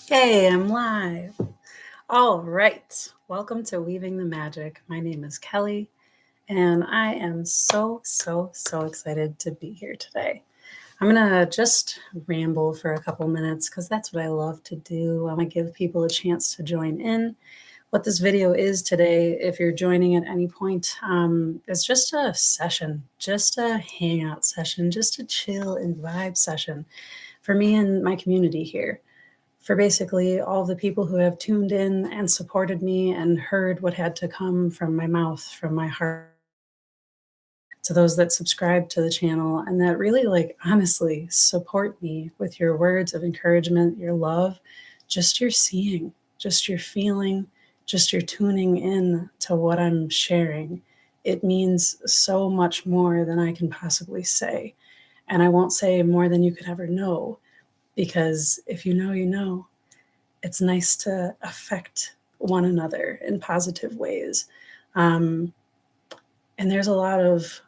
Hey, I'm live. All right. Welcome to Weaving the Magic. My name is Kelly, and I am so excited to be here today. I'm going to just ramble for a couple minutes because that's what I love to do. I want to give people a chance to join in. What this video is today, if you're joining at any point, is just a session, just a hangout session, just a chill and vibe session for me and my community here, for basically all the people who have tuned in and supported me and heard what had to come from my mouth, from my heart, to those that subscribe to the channel and that really, like, honestly support me with your words of encouragement, your love, just your seeing, just your feeling, just your tuning in to what I'm sharing. It means so much more than I can possibly say. And I won't say more than you could ever know, because if you know, you know. It's nice to affect one another in positive ways. Um, and there's a lot of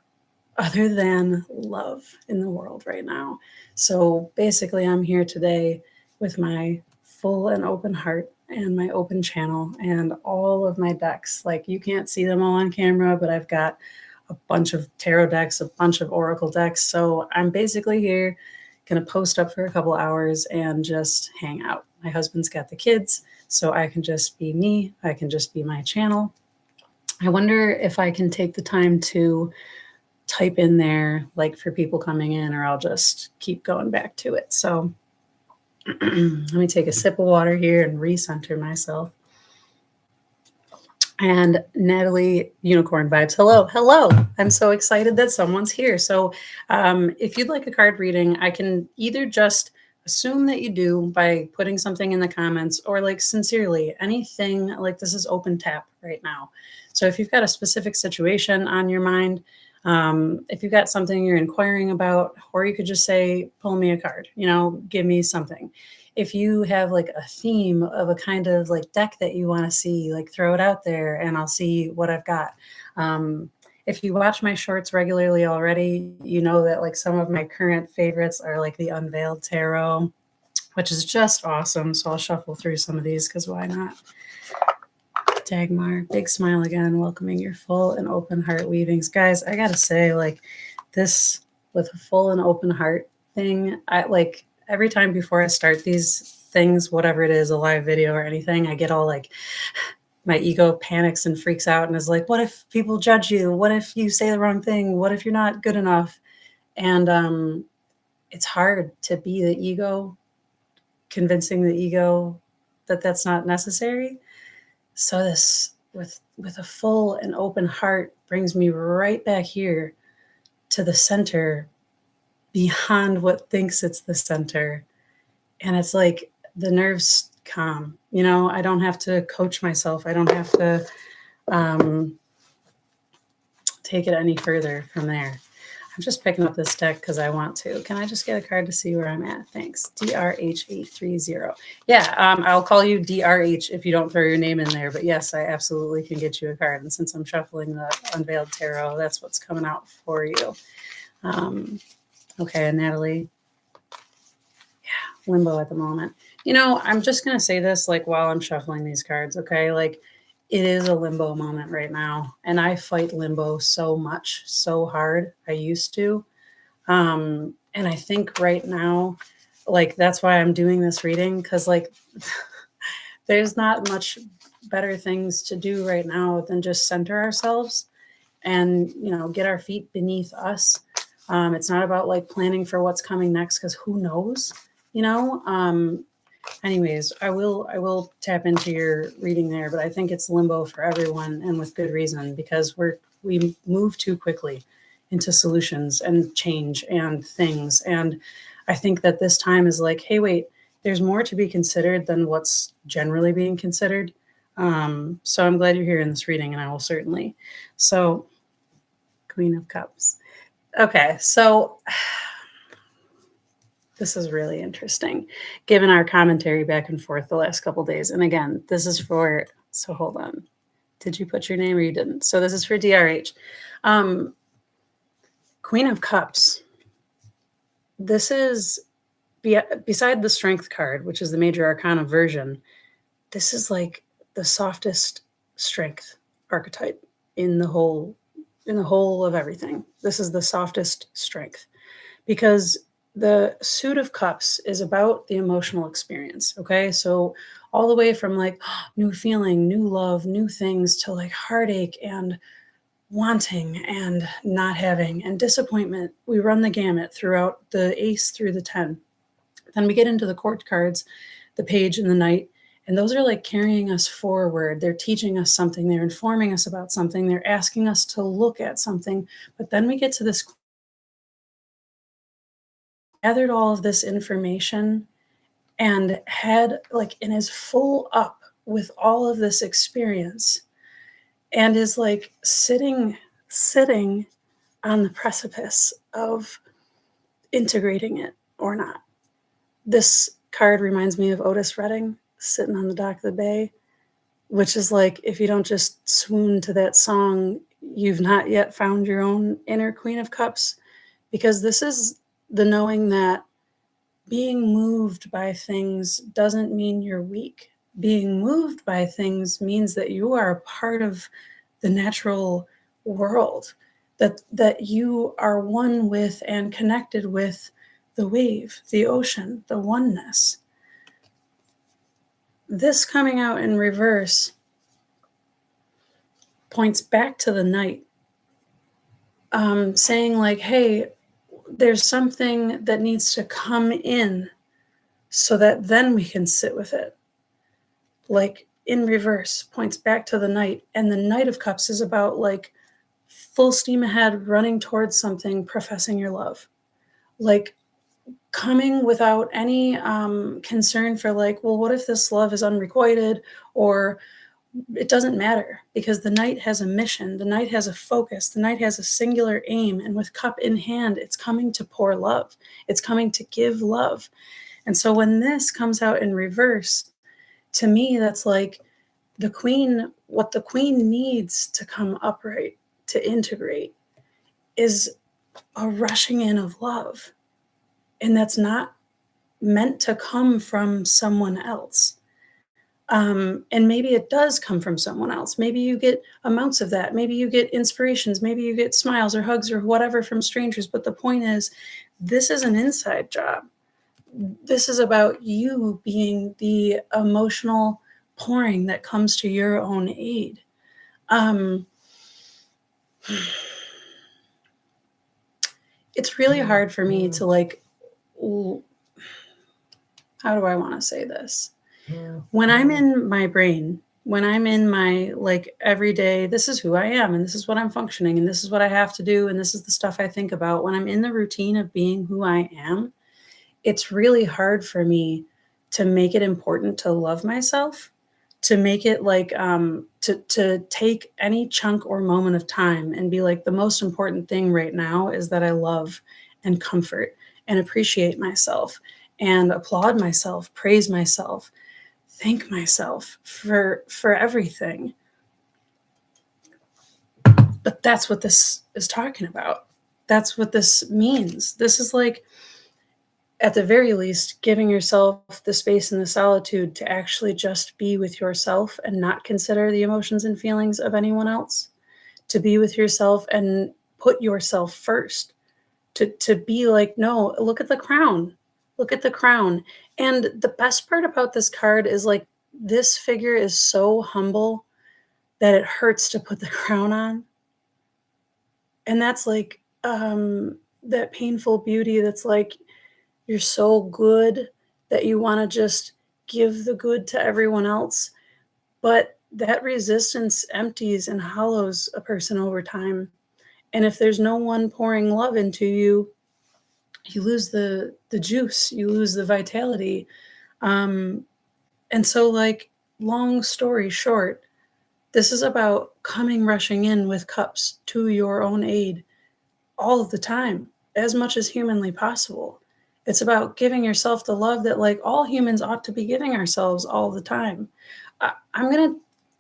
other than love in the world right now. So basically, I'm here today with my full and open heart and my open channel and all of my decks. Like, you can't see them all on camera, but I've got a bunch of tarot decks, a bunch of oracle decks. So I'm basically here, going to post up for a couple hours and just hang out. My husband's got the kids, so I can just be me. I can just be my channel. I wonder if I can take the time to type in there, like, for people coming in, or I'll just keep going back to it. So let me take a sip of water here and recenter myself. And Natalie Unicorn Vibes. Hello. I'm so excited that someone's here. So if you'd like a card reading, I can either just assume that you do by putting something in the comments, or, like, sincerely, anything. Like, this is open tap right now. So if you've got a specific situation on your mind, if you've got something you're inquiring about, or you could just say, pull me a card, give me something. If you have, like, a theme of a kind of, like, deck that you want to see, like, throw it out there and I'll see what I've got. If you watch my shorts regularly already, you know that, like, some of my current favorites are, like, the Unveiled Tarot, which is just awesome. So I'll shuffle through some of these because why not? Dagmar, big smile again, welcoming your full and open heart weavings. Guys, I gotta say, like, this with a full and open heart thing, I like, every time before I start these things, whatever it is, a live video or anything, I get all like, my ego panics and freaks out and is like, what if people judge you? What if you say the wrong thing? What if you're not good enough? And it's hard to be the ego, convincing the ego that that's not necessary. So this, with a full and open heart, brings me right back here to the center, beyond what thinks it's the center. And it's like the nerves calm. I don't have to coach myself. I don't have to take it any further from there. I'm just picking up this deck because I want to. Can I just get a card to see where I'm at? Thanks. DRH830. Yeah, I'll call you DRH if you don't throw your name in there. But yes, I absolutely can get you a card. And since I'm shuffling the Unveiled Tarot, that's what's coming out for you. Okay, Natalie. Yeah, limbo at the moment. I'm just going to say this, like, while I'm shuffling these cards, okay? Like, it is a limbo moment right now. And I fight limbo so much, so hard. I used to. And I think right now, like, that's why I'm doing this reading, because, like, there's not much better things to do right now than just center ourselves and, get our feet beneath us. It's not about, like, planning for what's coming next, because who knows, anyways, I will tap into your reading there, but I think it's limbo for everyone, and with good reason, because we move too quickly into solutions and change and things. And I think that this time is like, hey, wait, there's more to be considered than what's generally being considered. So I'm glad you're here in this reading, and I will certainly. So, Queen of Cups. Okay, so this is really interesting, given our commentary back and forth the last couple days. And again, this is for, so hold on. Did you put your name or you didn't? So this is for DRH. Queen of Cups. This is beside the strength card, which is the major arcana version, this is like the softest strength archetype in the whole of everything. This is the softest strength because the suit of cups is about the emotional experience. Okay. So all the way from like new feeling, new love, new things to like heartache and wanting and not having and disappointment. We run the gamut throughout the ace through the 10. Then we get into the court cards, the page and the knight, and those are like carrying us forward. They're teaching us something, they're informing us about something, they're asking us to look at something. But then we get to this, gathered all of this information and had like, and is full up with all of this experience and is like sitting on the precipice of integrating it or not. This card reminds me of Otis Redding sitting on the dock of the bay, which is like, if you don't just swoon to that song, you've not yet found your own inner Queen of Cups, because this is the knowing that being moved by things doesn't mean you're weak. Being moved by things means that you are a part of the natural world, that you are one with and connected with the wave, the ocean, the oneness. This coming out in reverse points back to the night, saying like, hey, there's something that needs to come in so that then we can sit with it. Like in reverse points back to the night. And the Knight of Cups is about like full steam ahead, running towards something, professing your love. Like coming without any concern for like, well, what if this love is unrequited? Or it doesn't matter, because the knight has a mission, the knight has a focus, the knight has a singular aim, and with cup in hand, it's coming to pour love, it's coming to give love. And so when this comes out in reverse, to me, that's like the queen, what the queen needs to come upright, to integrate, is a rushing in of love. And that's not meant to come from someone else. And maybe it does come from someone else. Maybe you get amounts of that. Maybe you get inspirations. Maybe you get smiles or hugs or whatever from strangers. But the point is, this is an inside job. This is about you being the emotional pouring that comes to your own aid. It's really hard for me to like, how do I want to say this? When I'm in my brain, when I'm in my like everyday, this is who I am and this is what I'm functioning and this is what I have to do and this is the stuff I think about. When I'm in the routine of being who I am, it's really hard for me to make it important to love myself, to make it like to take any chunk or moment of time and be like, the most important thing right now is that I love and comfort and appreciate myself and applaud myself, praise myself, thank myself for everything. But that's what this is talking about. That's what this means. This is like, at the very least, giving yourself the space and the solitude to actually just be with yourself and not consider the emotions and feelings of anyone else, to be with yourself and put yourself first, to be like, no, look at the crown. Look at the crown. And the best part about this card is like, this figure is so humble that it hurts to put the crown on. And that's like that painful beauty that's like, you're so good that you want to just give the good to everyone else. But that resistance empties and hollows a person over time. And if there's no one pouring love into you, you lose the juice, you lose the vitality. And so, like, long story short, this is about coming rushing in with cups to your own aid all of the time, as much as humanly possible. It's about giving yourself the love that like all humans ought to be giving ourselves all the time. I'm going to,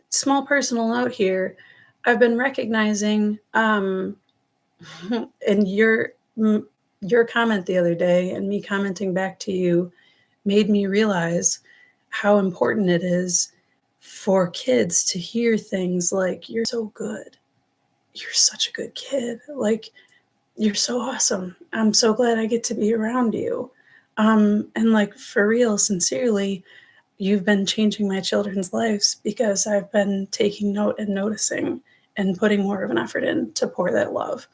small personal note here. I've been recognizing, and you're Your comment the other day and me commenting back to you made me realize how important it is for kids to hear things like, "You're so good. You're such a good kid. Like, you're so awesome. I'm so glad I get to be around you." And like, for real, sincerely, you've been changing my children's lives because I've been taking note and noticing and putting more of an effort in to pour that love.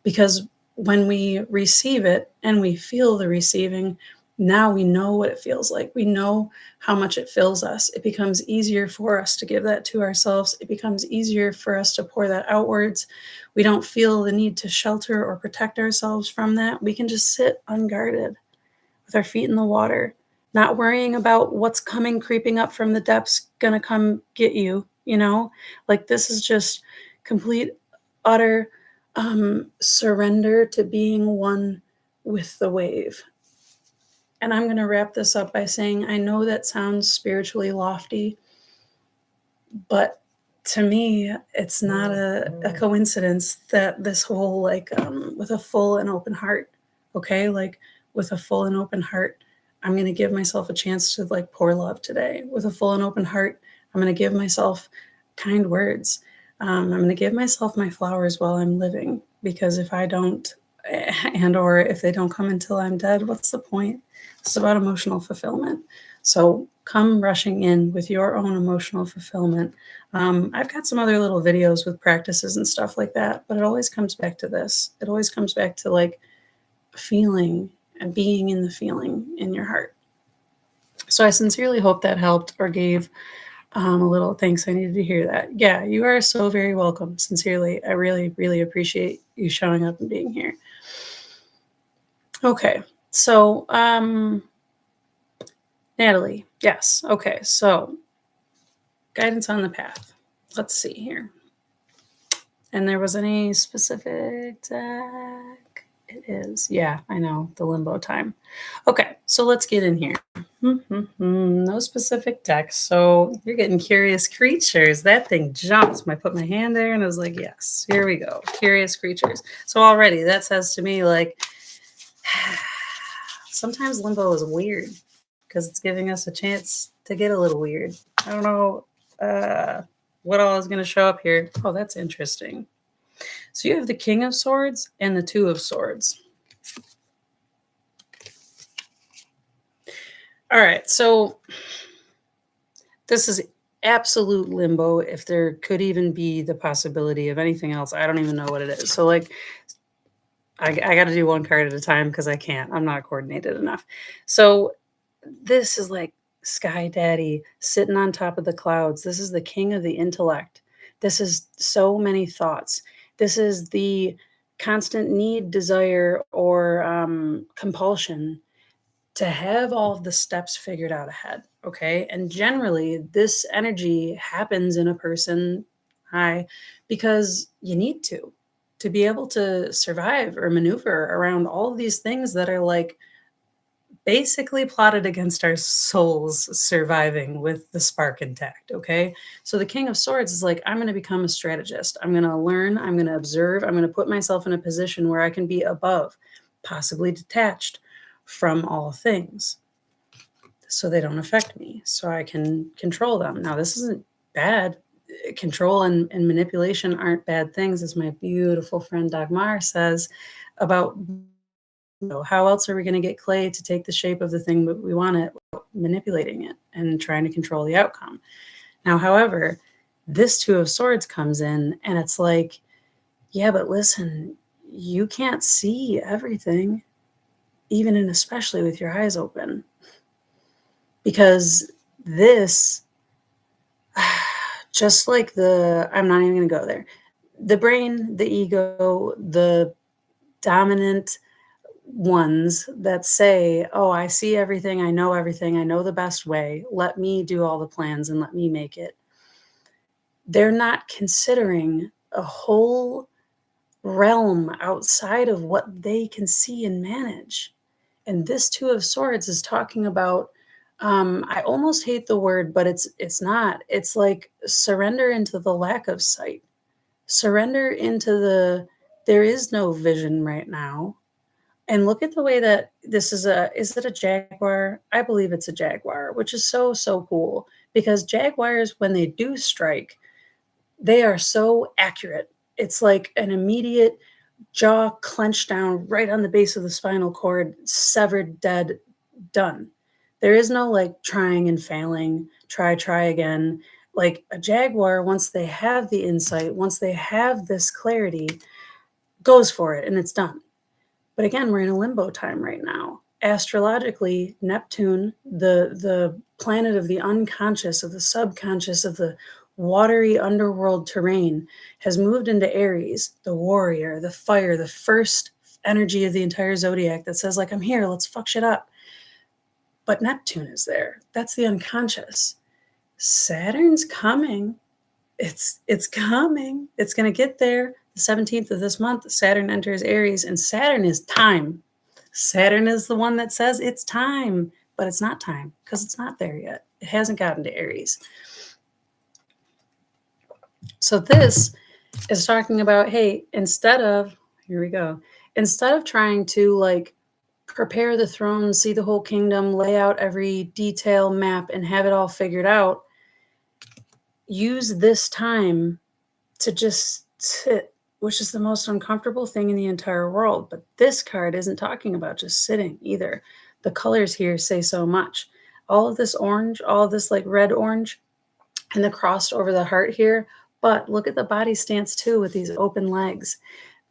Because when we receive it and we feel the receiving, now we know what it feels like. We know how much it fills us. It becomes easier for us to give that to ourselves. It becomes easier for us to pour that outwards. We don't feel the need to shelter or protect ourselves from that. We can just sit unguarded with our feet in the water, not worrying about what's coming creeping up from the depths gonna come get you, you know? Like, this is just complete, utter, surrender to being one with the wave. And I'm gonna wrap this up by saying, I know that sounds spiritually lofty, but to me, it's not a coincidence that this whole, like, with a full and open heart, okay? Like, with a full and open heart, I'm gonna give myself a chance to, like, pour love today. With a full and open heart, I'm gonna give myself kind words. I'm gonna give myself my flowers while I'm living, because if I don't, and or if they don't come until I'm dead, what's the point? It's about emotional fulfillment. So come rushing in with your own emotional fulfillment. I've got some other little videos with practices and stuff like that, but it always comes back to this. It always comes back to like feeling and being in the feeling in your heart. So I sincerely hope that helped or gave a little thanks. I needed to hear that. Yeah, you are so very welcome. Sincerely, I really, really appreciate you showing up and being here. Okay, so Natalie, yes. Okay, so guidance on the path. Let's see here. And there was any specific deck? It is. Yeah, I know, the limbo time. Okay, so let's get in here. No specific decks. So you're getting curious creatures. That thing jumps. I put my hand there and I was like, yes, here we go. Curious creatures. So already that says to me, like, sometimes limbo is weird because it's giving us a chance to get a little weird. I don't know what all is going to show up here. Oh, that's interesting. So you have the King of Swords and the Two of Swords. All right, so this is absolute limbo. If there could even be the possibility of anything else, I don't even know what it is. So like, I got to do one card at a time because I can't. I'm not coordinated enough. So this is like Sky Daddy sitting on top of the clouds. This is the king of the intellect. This is so many thoughts. This is the constant need, desire, or compulsion to have all of the steps figured out ahead. Okay. And generally, this energy happens in a person, because you need to be able to survive or maneuver around all of these things that are like basically plotted against our souls surviving with the spark intact. Okay. So the King of Swords is like, I'm going to become a strategist. I'm going to learn. I'm going to observe. I'm going to put myself in a position where I can be above, possibly detached from all things so they don't affect me, so I can control them. Now, this isn't bad. Control and manipulation aren't bad things, as my beautiful friend Dagmar says about, how else are we going to get clay to take the shape of the thing that we want it, manipulating it and trying to control the outcome. Now, however, this Two of Swords comes in and it's like, yeah, but listen, you can't see everything, even and especially with your eyes open, because this, just like I'm not even going to go there. The brain, the ego, the dominant ones that say, oh, I see everything, I know the best way, let me do all the plans and let me make it. They're not considering a whole realm outside of what they can see and manage. And this Two of Swords is talking about, I almost hate the word, but it's not. It's like surrender into the lack of sight. Surrender into there is no vision right now. And look at the way that this is it a jaguar? I believe it's a jaguar, which is so, so cool because jaguars, when they do strike, they are so accurate. It's like an immediate jaw clenched down right on the base of the spinal cord, severed, dead, done. There is no like trying and failing, try again. Like a jaguar, once they have the insight, once they have this clarity, goes for it and it's done. But again, we're in a limbo time right now. Astrologically, Neptune, the planet of the unconscious, of the subconscious, of the watery underworld terrain, has moved into Aries, the warrior, the fire, the first energy of the entire zodiac that says, like, I'm here, let's fuck shit up. But Neptune is there. That's the unconscious. Saturn's coming. It's coming. It's going to get there. The 17th of this month, Saturn enters Aries, and Saturn is time. Saturn is the one that says it's time, but it's not time because it's not there yet. It hasn't gotten to Aries. So this is talking about, hey, instead of trying to like prepare the throne, see the whole kingdom, lay out every detail map and have it all figured out, use this time to just sit, which is the most uncomfortable thing in the entire world. But this card isn't talking about just sitting either. The colors here say so much. All of this orange, all of this like red orange, and the crossed over the heart here. But look at the body stance too with these open legs.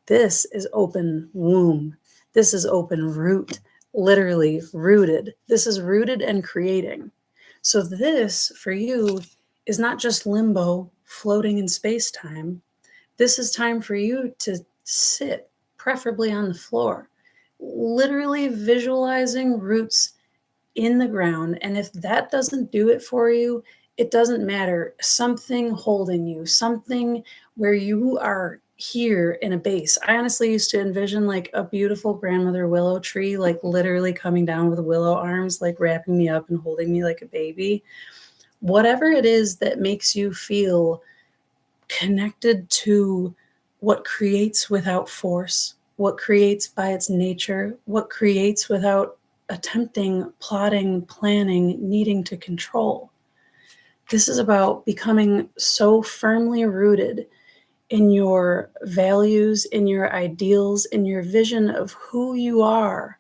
This is open womb. This is open root, literally rooted. This is rooted and creating. So this for you is not just limbo floating in space-time. This is time for you to sit, preferably on the floor, literally visualizing roots in the ground. And if that doesn't do it for you, it doesn't matter. Something holding you, something where you are here in a base. I honestly used to envision like a beautiful grandmother willow tree, like literally coming down with willow arms, like wrapping me up and holding me like a baby. Whatever it is that makes you feel connected to what creates without force, what creates by its nature, what creates without attempting, plotting, planning, needing to control. This is about becoming so firmly rooted in your values, in your ideals, in your vision of who you are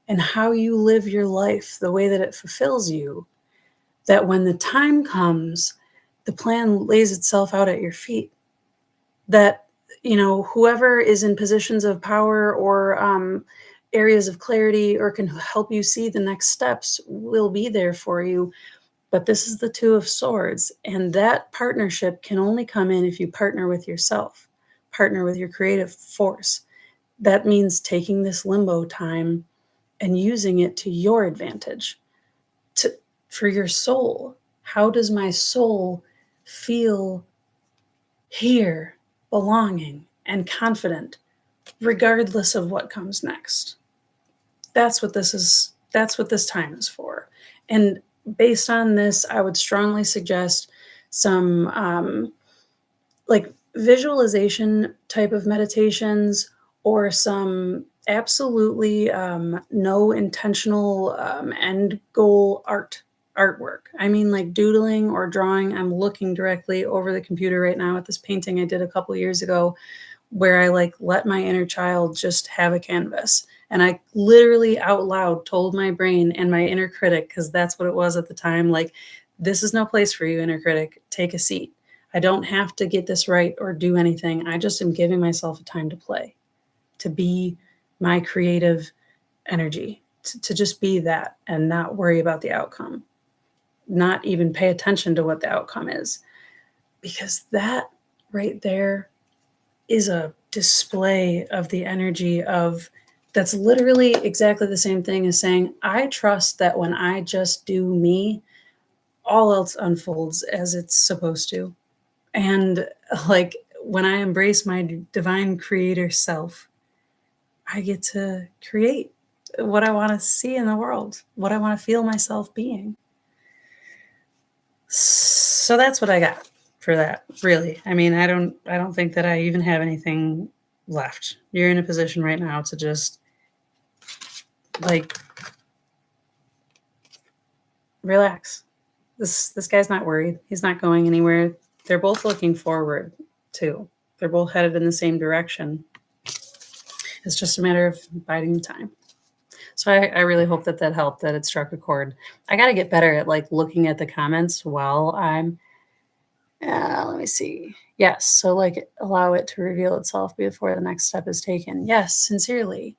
and how you live your life, the way that it fulfills you, that when the time comes, the plan lays itself out at your feet. That, you know, whoever is in positions of power or areas of clarity or can help you see the next steps will be there for you. But this is the Two of Swords, and that partnership can only come in if you partner with yourself, partner with your creative force. That means taking this limbo time and using it to your advantage, for your soul. How does my soul feel here, belonging and confident, regardless of what comes next? That's what this is. That's what this time is for. And based on this, I would strongly suggest some like visualization type of meditations or some absolutely no intentional end goal artwork. I mean, like doodling or drawing. I'm looking directly over the computer right now at this painting I did a couple years ago where I like let my inner child just have a canvas. And I literally out loud told my brain and my inner critic, because that's what it was at the time, like, this is no place for you, inner critic. Take a seat. I don't have to get this right or do anything. I just am giving myself a time to play, to be my creative energy, to just be that and not worry about the outcome, not even pay attention to what the outcome is. Because that right there is a display of the energy of, that's literally exactly the same thing as saying, I trust that when I just do me, all else unfolds as it's supposed to. And like when I embrace my divine creator self, I get to create what I want to see in the world, what I want to feel myself being. So that's what I got for that, really. I mean, I don't think that I even have anything left. You're in a position right now to just Like, relax. This guy's not worried. He's not going anywhere. They're both looking forward too. They're both headed in the same direction. It's just a matter of biding time. So I really hope that that helped, that it struck a chord. I got to get better at like looking at the comments while I'm, let me see. Yes. So like allow it to reveal itself before the next step is taken. Yes. Sincerely.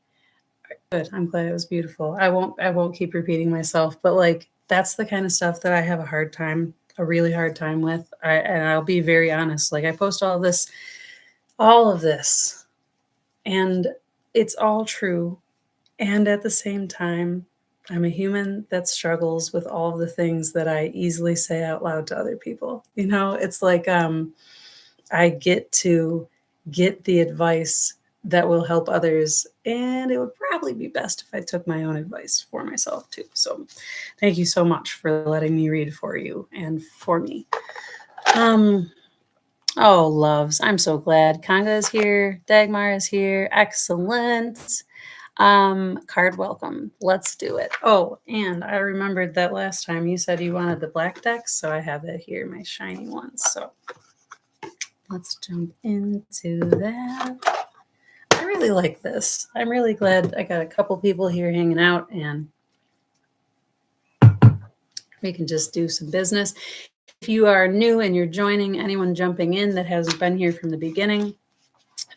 Good. I'm glad it was beautiful. I won't keep repeating myself, but like, that's the kind of stuff that I have a really hard time with. And I'll be very honest. Like I post all of this, and it's all true. And at the same time, I'm a human that struggles with all of the things that I easily say out loud to other people. It's like I get to get the advice that will help others, and it would probably be best if I took my own advice for myself too. So, thank you so much for letting me read for you and for me. Um, oh, loves, I'm so glad. Kanga is here. Dagmar is here. Excellent. Card welcome. Let's do it. Oh, and I remembered that last time you said you wanted the black decks, so I have it here, my shiny ones. So let's jump into that. I really like this. I'm really glad I got a couple people here hanging out, and we can just do some business. If you are new and you're joining, anyone jumping in that hasn't been here from the beginning,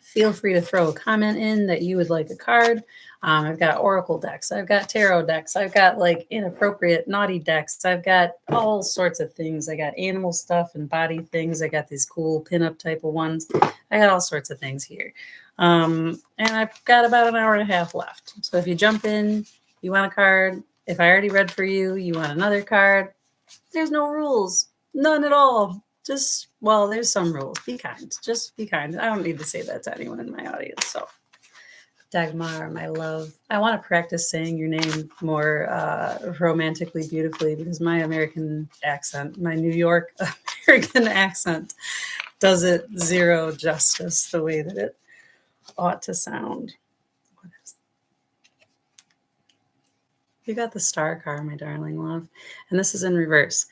feel free to throw a comment in that you would like a card. I've got oracle decks. I've got tarot decks. I've got like inappropriate naughty decks. I've got all sorts of things. I got animal stuff and body things. I got these cool pinup type of ones. I got all sorts of things here. And I've got about an hour and a half left. So if you jump in, you want a card. If I already read for you, you want another card. There's no rules. None at all. Well, there's some rules. Be kind. Just be kind. I don't need to say that to anyone in my audience. So, Dagmar, my love, I want to practice saying your name more romantically beautifully, because my American accent, my New York American accent, does it zero justice the way that it ought to sound. What is You got the star card, my darling love, and this is in reverse.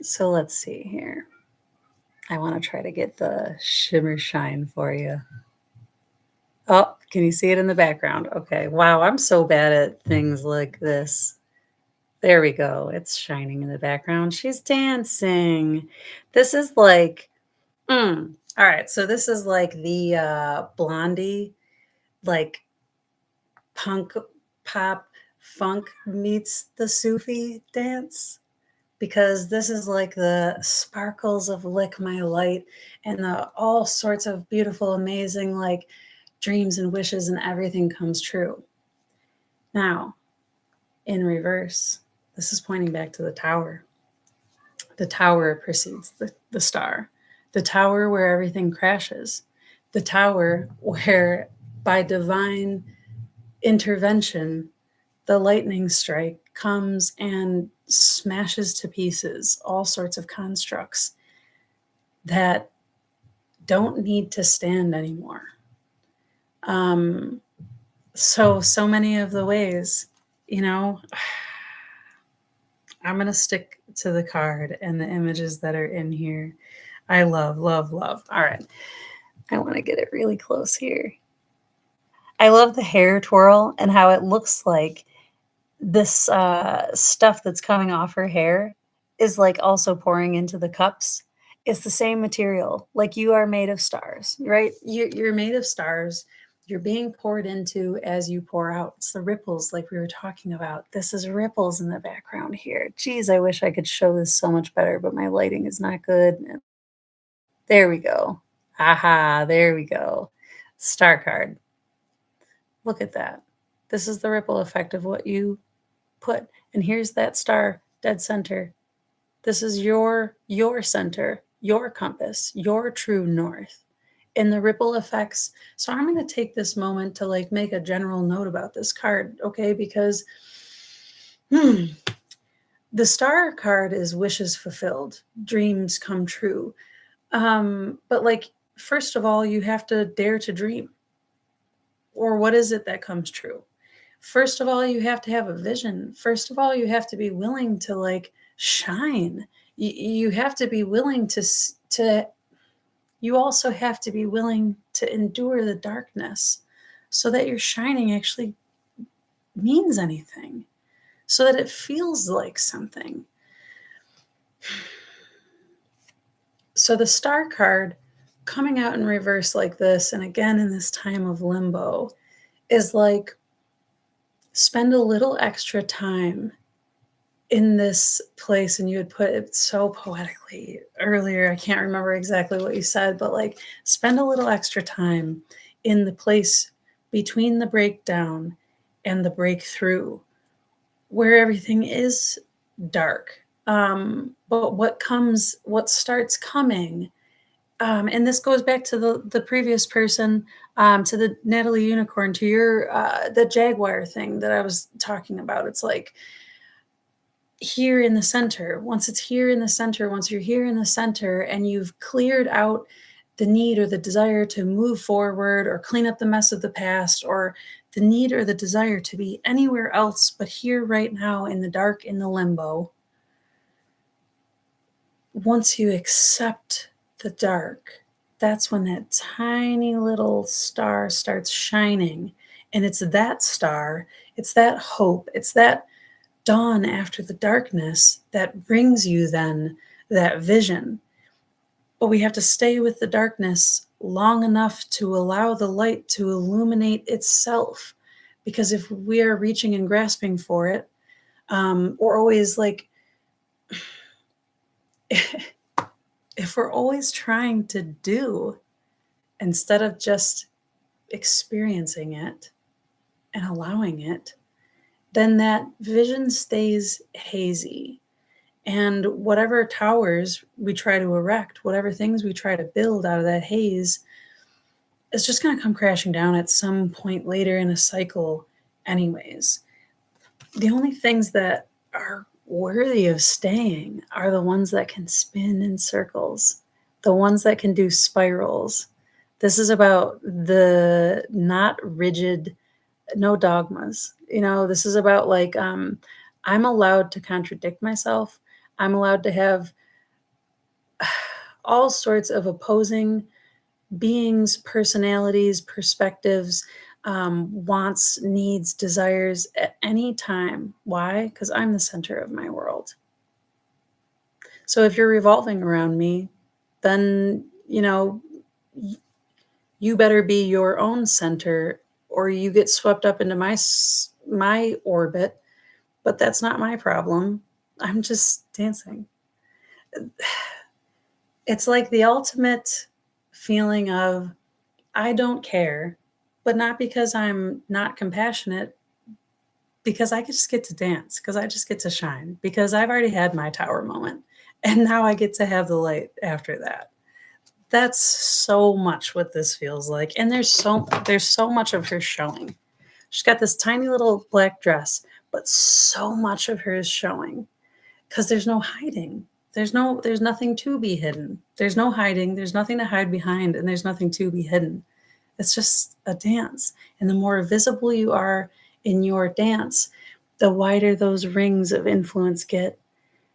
So let's see here. I want to try to get the shimmer shine for you. Oh, can you see it in the background? Okay. Wow, I'm so bad at things like this. There we go. It's shining in the background. She's dancing. This is like, all right. So this is like the Blondie, like punk, pop, funk meets the Sufi dance, because this is like the sparkles of Lick My Light and the all sorts of beautiful, amazing, like dreams and wishes, and everything comes true. Now, in reverse, this is pointing back to the tower. The tower precedes the star. The tower where everything crashes. The tower where, by divine intervention, the lightning strike comes and smashes to pieces all sorts of constructs that don't need to stand anymore. So many of the ways, I'm going to stick to the card and the images that are in here. I love, love, love. All right. I want to get it really close here. I love the hair twirl and how it looks like this stuff that's coming off her hair is like also pouring into the cups. It's the same material. Like, you are made of stars, right? You're made of stars. You're being poured into as you pour out. It's the ripples, like we were talking about. This is ripples in the background here. Geez, I wish I could show this so much better, but my lighting is not good. There we go. Aha, there we go. Star card. Look at that. This is the ripple effect of what you put. And here's that star dead center. This is your center, your compass, your true north. And the ripple effects. So I'm going to take this moment to like make a general note about this card, okay? Because the star card is wishes fulfilled, dreams come true. But like, first of all, you have to dare to dream. or what is it that comes true? First of all, you have to have a vision. First of all, you have to be willing to like shine. You have to be willing to you also have to be willing to endure the darkness so that your shining actually means anything, so that it feels like something. So the star card coming out in reverse like this, and again in this time of limbo, is like spend a little extra time in this place. And you had put it so poetically earlier. I can't remember exactly what you said, but like spend a little extra time in the place between the breakdown and the breakthrough where everything is dark. But what starts coming, and this goes back to the previous person, to the Natalie Unicorn, to your the Jaguar thing that I was talking about. It's like here in the center. Once it's here in the center, once you're here in the center, and you've cleared out the need or the desire to move forward or clean up the mess of the past, or the need or the desire to be anywhere else but here right now in the dark, in the limbo. Once you accept the dark, that's when that tiny little star starts shining. And it's that star, it's that hope, it's that dawn after the darkness that brings you then that vision. But we have to stay with the darkness long enough to allow the light to illuminate itself. Because if we are reaching and grasping for it, or always like, if we're always trying to do instead of just experiencing it and allowing it, then that vision stays hazy. And whatever towers we try to erect, whatever things we try to build out of that haze, it's just going to come crashing down at some point later in a cycle, anyways. The only things that are worthy of staying are the ones that can spin in circles, the ones that can do spirals. This is about the not rigid, no dogmas. This is about like, I'm allowed to contradict myself. I'm allowed to have all sorts of opposing beings, personalities, perspectives, wants, needs, desires at any time. Why? Because I'm the center of my world. So if you're revolving around me, then, you better be your own center, or you get swept up into my orbit. But that's not my problem. I'm just dancing. It's like the ultimate feeling of, I don't care, but not because I'm not compassionate, because I just get to dance, because I just get to shine, because I've already had my tower moment. And now I get to have the light after that. That's so much what this feels like. And there's so much of her showing. She's got this tiny little black dress, but so much of her is showing because there's no hiding. There's nothing to be hidden. There's no hiding. There's nothing to hide behind, and there's nothing to be hidden. It's just a dance. And the more visible you are in your dance, the wider those rings of influence get.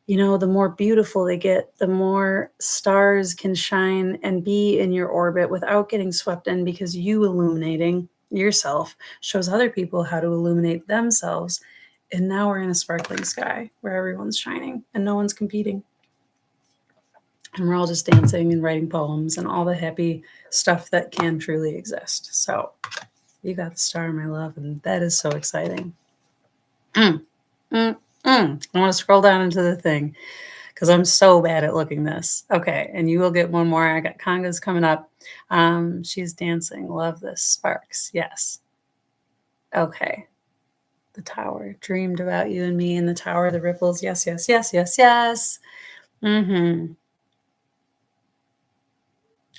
The more beautiful they get, the more stars can shine and be in your orbit without getting swept in, because you illuminating yourself shows other people how to illuminate themselves. And now we're in a sparkling sky where everyone's shining and no one's competing. And we're all just dancing and writing poems and all the happy stuff that can truly exist. So you got the star, my love, and that is so exciting. I want to scroll down into the thing because I'm so bad at looking this. Okay, and you will get one more. I got congas coming up. She's dancing. Love this. Sparks. Yes. Okay. The tower. Dreamed about you and me in the tower. The ripples. Yes, yes, yes, yes, yes.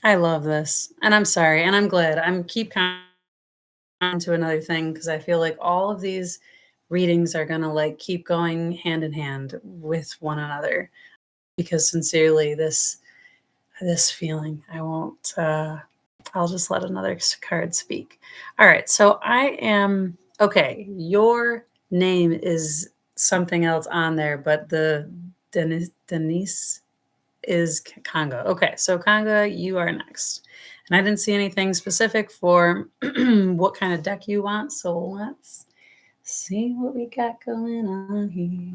I love this. And I'm sorry. And I'm glad. I'm keep on to another thing because I feel like all of these readings are going to like keep going hand in hand with one another, because sincerely this feeling, I I'll just let another card speak. All right. So I am okay. Your name is something else on there, but the Denise is Conga. Okay. So Conga, you are next. And I didn't see anything specific for what kind of deck you want. So let's see what we got going on here.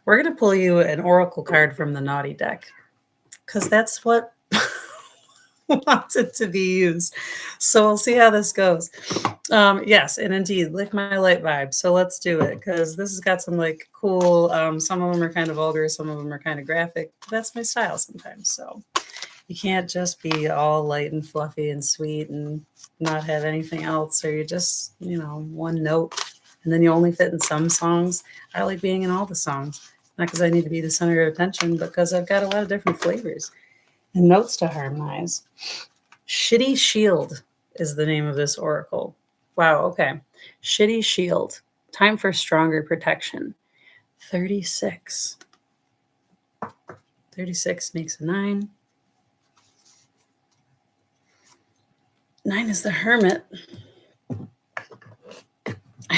We're going to pull you an oracle card from the naughty deck because that's what wants it to be used. So we'll see how this goes. Yes, and indeed, lick my light vibe. So let's do it because this has got some like cool. Some of them are kind of vulgar, some of them are kind of graphic. That's my style sometimes. So you can't just be all light and fluffy and sweet and not have anything else, or you just one note, and then you only fit in some songs. I like being in all the songs, not because I need to be the center of attention, but because I've got a lot of different flavors and notes to harmonize. Shitty Shield is the name of this oracle. Wow, okay. Shitty Shield. Time for stronger protection. 36. 36 makes a 9. 9 is the Hermit.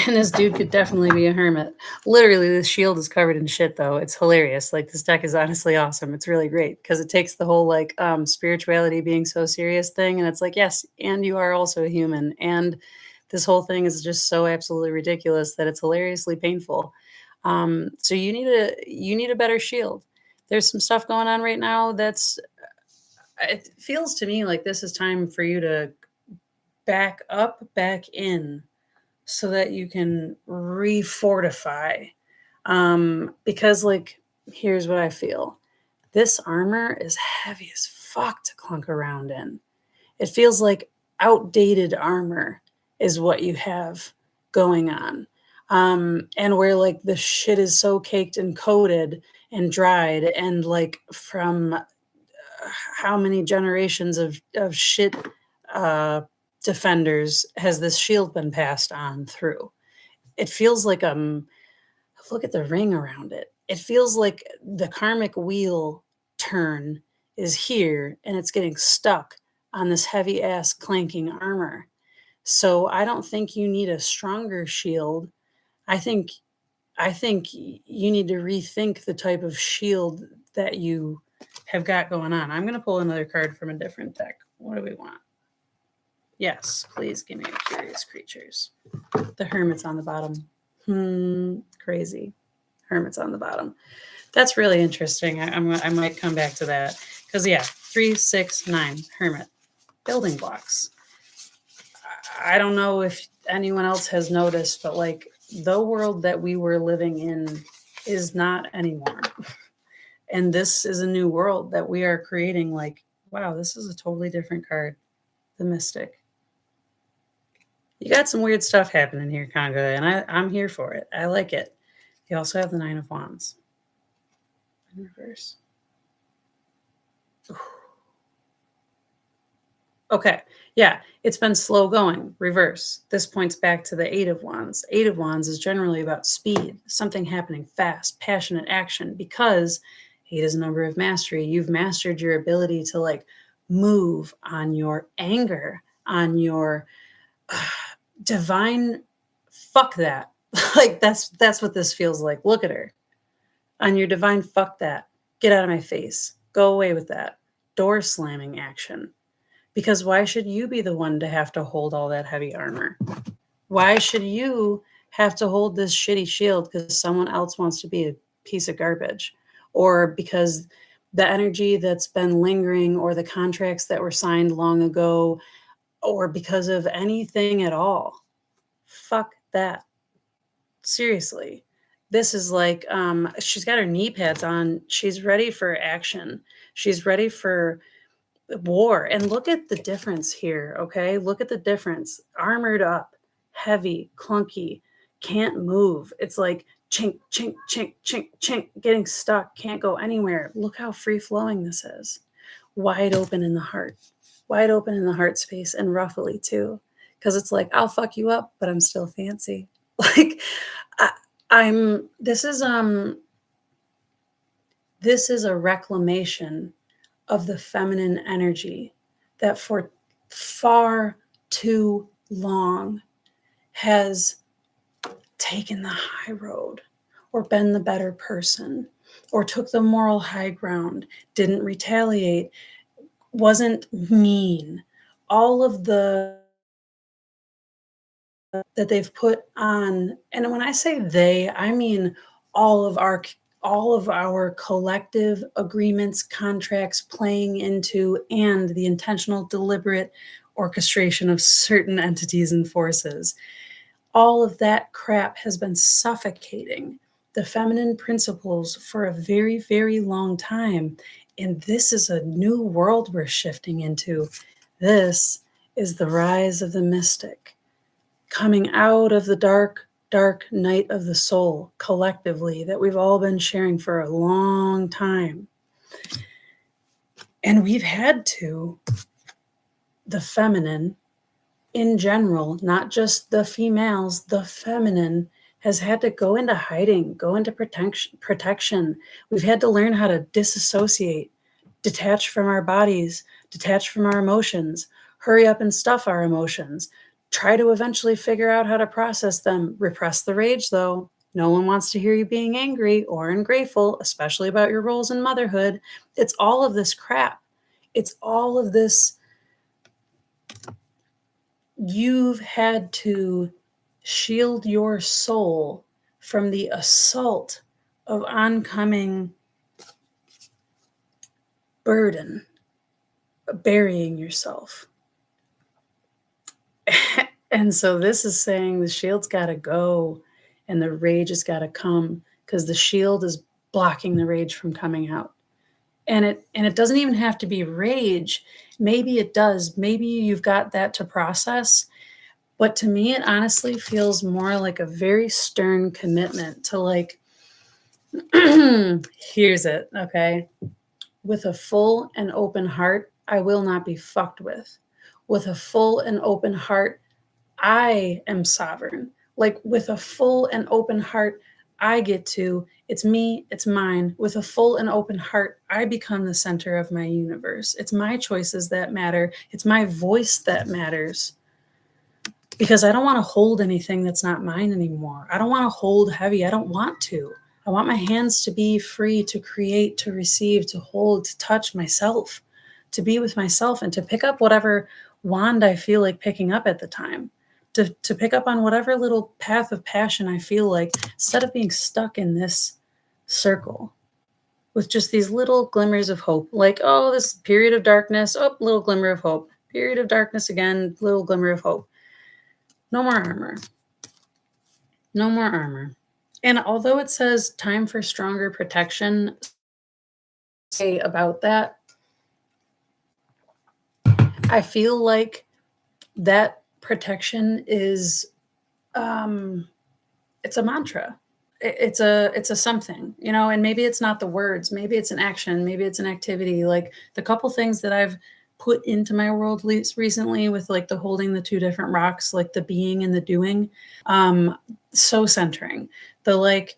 And this dude could definitely be a hermit. Literally, this shield is covered in shit, though. It's hilarious. Like, this deck is honestly awesome. It's really great because it takes the whole, like, spirituality being so serious thing. And it's like, yes, and you are also a human. And this whole thing is just so absolutely ridiculous that it's hilariously painful. So you need a better shield. There's some stuff going on right now it feels to me like this is time for you to back up, back in, so that you can refortify. Because, like, here's what I feel. This armor is heavy as fuck to clunk around in. It feels like outdated armor is what you have going on. And where, like, the shit is so caked and coated and dried, and, like, from how many generations of shit defenders has this shield been passed on through? It feels like look at the ring around it. It feels like the karmic wheel turn is here and it's getting stuck on this heavy ass clanking armor. So I don't think you need a stronger shield. I think you need to rethink the type of shield that you have got going on. I'm going to pull another card from a different deck. What do we want? Yes, please give me a Curious Creatures. The Hermit's on the bottom. Crazy. Hermit's on the bottom. That's really interesting. I might come back to that. Because, 3, 6, 9, Hermit. Building blocks. I don't know if anyone else has noticed, but, like, the world that we were living in is not anymore. And this is a new world that we are creating. Like, wow, this is a totally different card. The Mystic. You got some weird stuff happening here, Conga, and I'm here for it. I like it. You also have the 9 of Wands in reverse. Ooh. Okay, it's been slow going, reverse. This points back to the 8 of Wands. 8 of Wands is generally about speed, something happening fast, passionate action, because 8 is a number of mastery. You've mastered your ability to, like, move on your anger, on your divine fuck that. Like, that's what this feels like. Look at her. On your divine fuck that. Get out of my face. Go away with that. Door slamming action. Because why should you be the one to have to hold all that heavy armor? Why should you have to hold this shitty shield because someone else wants to be a piece of garbage? Or because the energy that's been lingering, or the contracts that were signed long ago, or because of anything at all? Fuck that. Seriously. This is like, she's got her knee pads on. She's ready for action. She's ready for war. And look at the difference here, okay? Look at the difference. Armored up, heavy, clunky, can't move. It's like chink, chink, chink, chink, chink, getting stuck, can't go anywhere. Look how free-flowing this is. Wide open in the heart. Wide open in the heart space, and ruffly too. Because it's like, I'll fuck you up, but I'm still fancy. Like, this is a reclamation of the feminine energy that for far too long has taken the high road or been the better person or took the moral high ground, didn't retaliate, wasn't mean. All of the that they've put on, and when I say they, I mean all of our collective agreements, contracts playing into, and the intentional, deliberate orchestration of certain entities and forces. All of that crap has been suffocating the feminine principles for a very, very long time. And this is a new world we're shifting into. This is the rise of the mystic, coming out of the dark, dark night of the soul collectively that we've all been sharing for a long time. And we've had to, the feminine in general, not just the females, the feminine has had to go into hiding, go into protection. We've had to learn how to disassociate, detach from our bodies, detach from our emotions, hurry up and stuff our emotions, try to eventually figure out how to process them. Repress the rage, though. No one wants to hear you being angry or ungrateful, especially about your roles in motherhood. It's all of this crap. It's all of this. You've had to shield your soul from the assault of oncoming burden, burying yourself. And so this is saying the shield's got to go and the rage has got to come, because the shield is blocking the rage from coming out. And it doesn't even have to be rage. Maybe it does. Maybe you've got that to process. But to me, it honestly feels more like a very stern commitment to, like, here's it, okay? With a full and open heart, I will not be fucked with. With a full and open heart, I am sovereign. Like, with a full and open heart, I get to, it's me, it's mine. With a full and open heart, I become the center of my universe. It's my choices that matter. It's my voice that matters. Because I don't want to hold anything that's not mine anymore. I don't want to hold heavy. I don't want to. I want my hands to be free to create, to receive, to hold, to touch myself, to be with myself, and to pick up whatever wand I feel like picking up at the time. To pick up on whatever little path of passion I feel like, instead of being stuck in this circle with just these little glimmers of hope. Like, oh, this period of darkness, oh, little glimmer of hope. Period of darkness again, little glimmer of hope. No more armor. No more armor. And although it says time for stronger protection, say about that, I feel like that protection is, it's a mantra. It's a something, you know, and maybe it's not the words, maybe it's an action, maybe it's an activity. Like the couple things that I've put into my world recently with like the holding the two different rocks, like the being and the doing, so centering. The like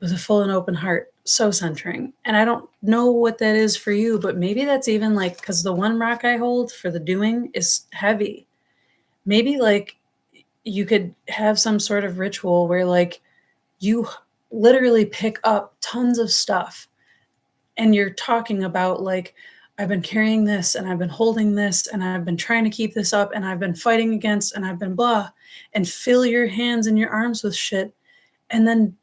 with a full and open heart, so centering. And I don't know what that is for you, but maybe that's even like, because the one rock I hold for the doing is heavy. Maybe like you could have some sort of ritual where like you literally pick up tons of stuff and you're talking about like, I've been carrying this and I've been holding this and I've been trying to keep this up and I've been fighting against and I've been blah, and fill your hands and your arms with shit, and then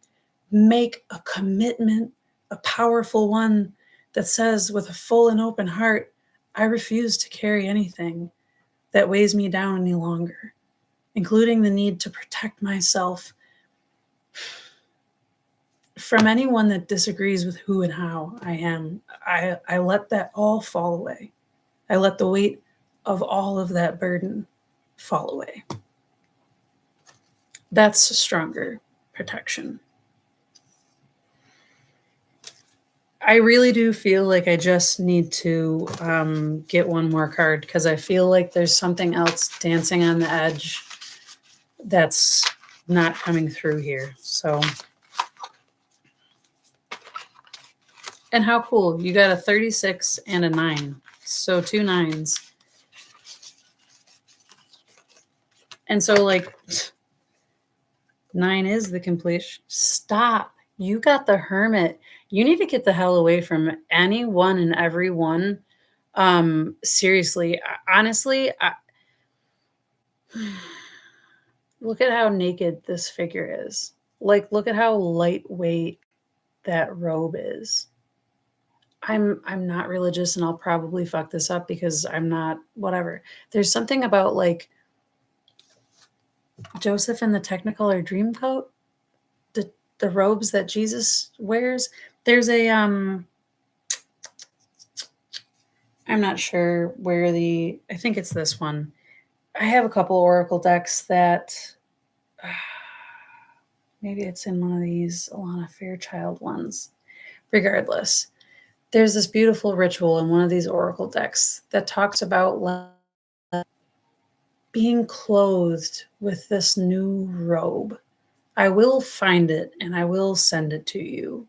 make a commitment, a powerful one that says with a full and open heart, I refuse to carry anything that weighs me down any longer, including the need to protect myself from anyone that disagrees with who and how I am. I let that all fall away. I let the weight of all of that burden fall away. That's stronger protection. I really do feel like I just need to get one more card, because I feel like there's something else dancing on the edge that's not coming through here. So And how cool. You got a 36 and a 9. So 2 9s. And so, like, 9 is the completion. Stop. You got the Hermit. You need to get the hell away from anyone and everyone. Seriously, honestly, look at how naked this figure is. Like, look at how lightweight that robe is. I'm not religious and I'll probably fuck this up because I'm not whatever. There's something about like Joseph in the Technicolor Dreamcoat, the robes that Jesus wears. There's a I'm not sure where I think it's this one. I have a couple oracle decks that maybe it's in one of these Alana Fairchild ones. Regardless, there's this beautiful ritual in one of these oracle decks that talks about being clothed with this new robe. I will find it and I will send it to you.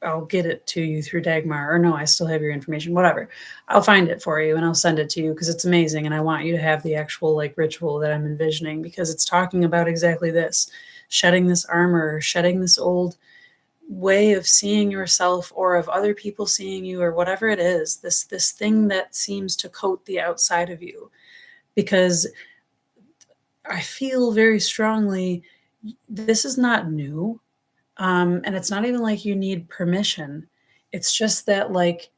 I'll get it to you through Dagmar, or no, I still have your information, whatever. I'll find it for you and I'll send it to you because it's amazing. And I want you to have the actual like ritual that I'm envisioning because it's talking about exactly this, shedding this armor, shedding this old way of seeing yourself or of other people seeing you or whatever it is, this thing that seems to coat the outside of you. Because I feel very strongly this is not new. And it's not even like you need permission. It's just that like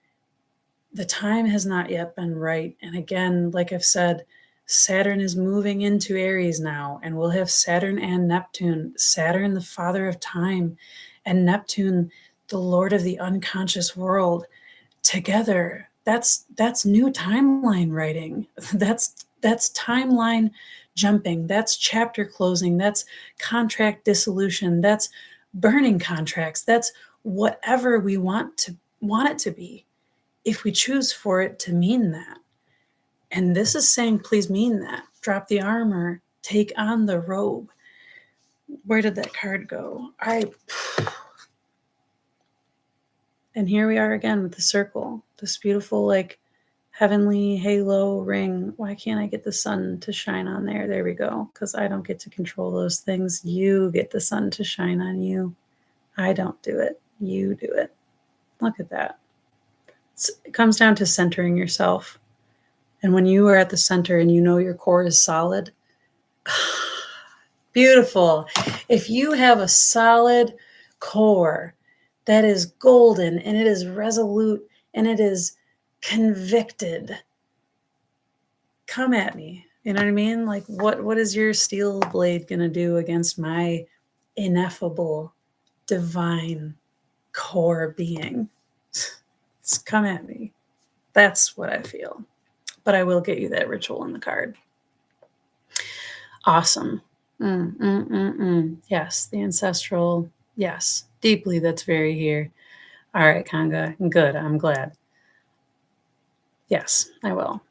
the time has not yet been right. And again, like I've said, Saturn is moving into Aries now, and we'll have Saturn and Neptune. Saturn, the father of time, and Neptune, the lord of the unconscious world, together. That's new timeline writing. That's timeline jumping. That's chapter closing. That's contract dissolution. That's burning contracts. That's whatever we want it to be, if we choose for it to mean that. And this is saying, please mean that. Drop the armor, take on the robe. Where did that card go? And here we are again with the circle, this beautiful, like, heavenly halo ring. Why can't I get the sun to shine on there? There we go. Because I don't get to control those things. You get the sun to shine on you. I don't do it. You do it. Look at that. It comes down to centering yourself. And when you are at the center and you know your core is solid, beautiful. If you have a solid core that is golden and it is resolute and it is convicted, come at me. You know what I mean? Like, what is your steel blade going to do against my ineffable, divine core being? Come at me. That's what I feel. But I will get you that ritual in the card. Awesome. Yes, the ancestral. Yes, deeply. That's very here. All right, Kanga. Good. I'm glad. Yes, I will.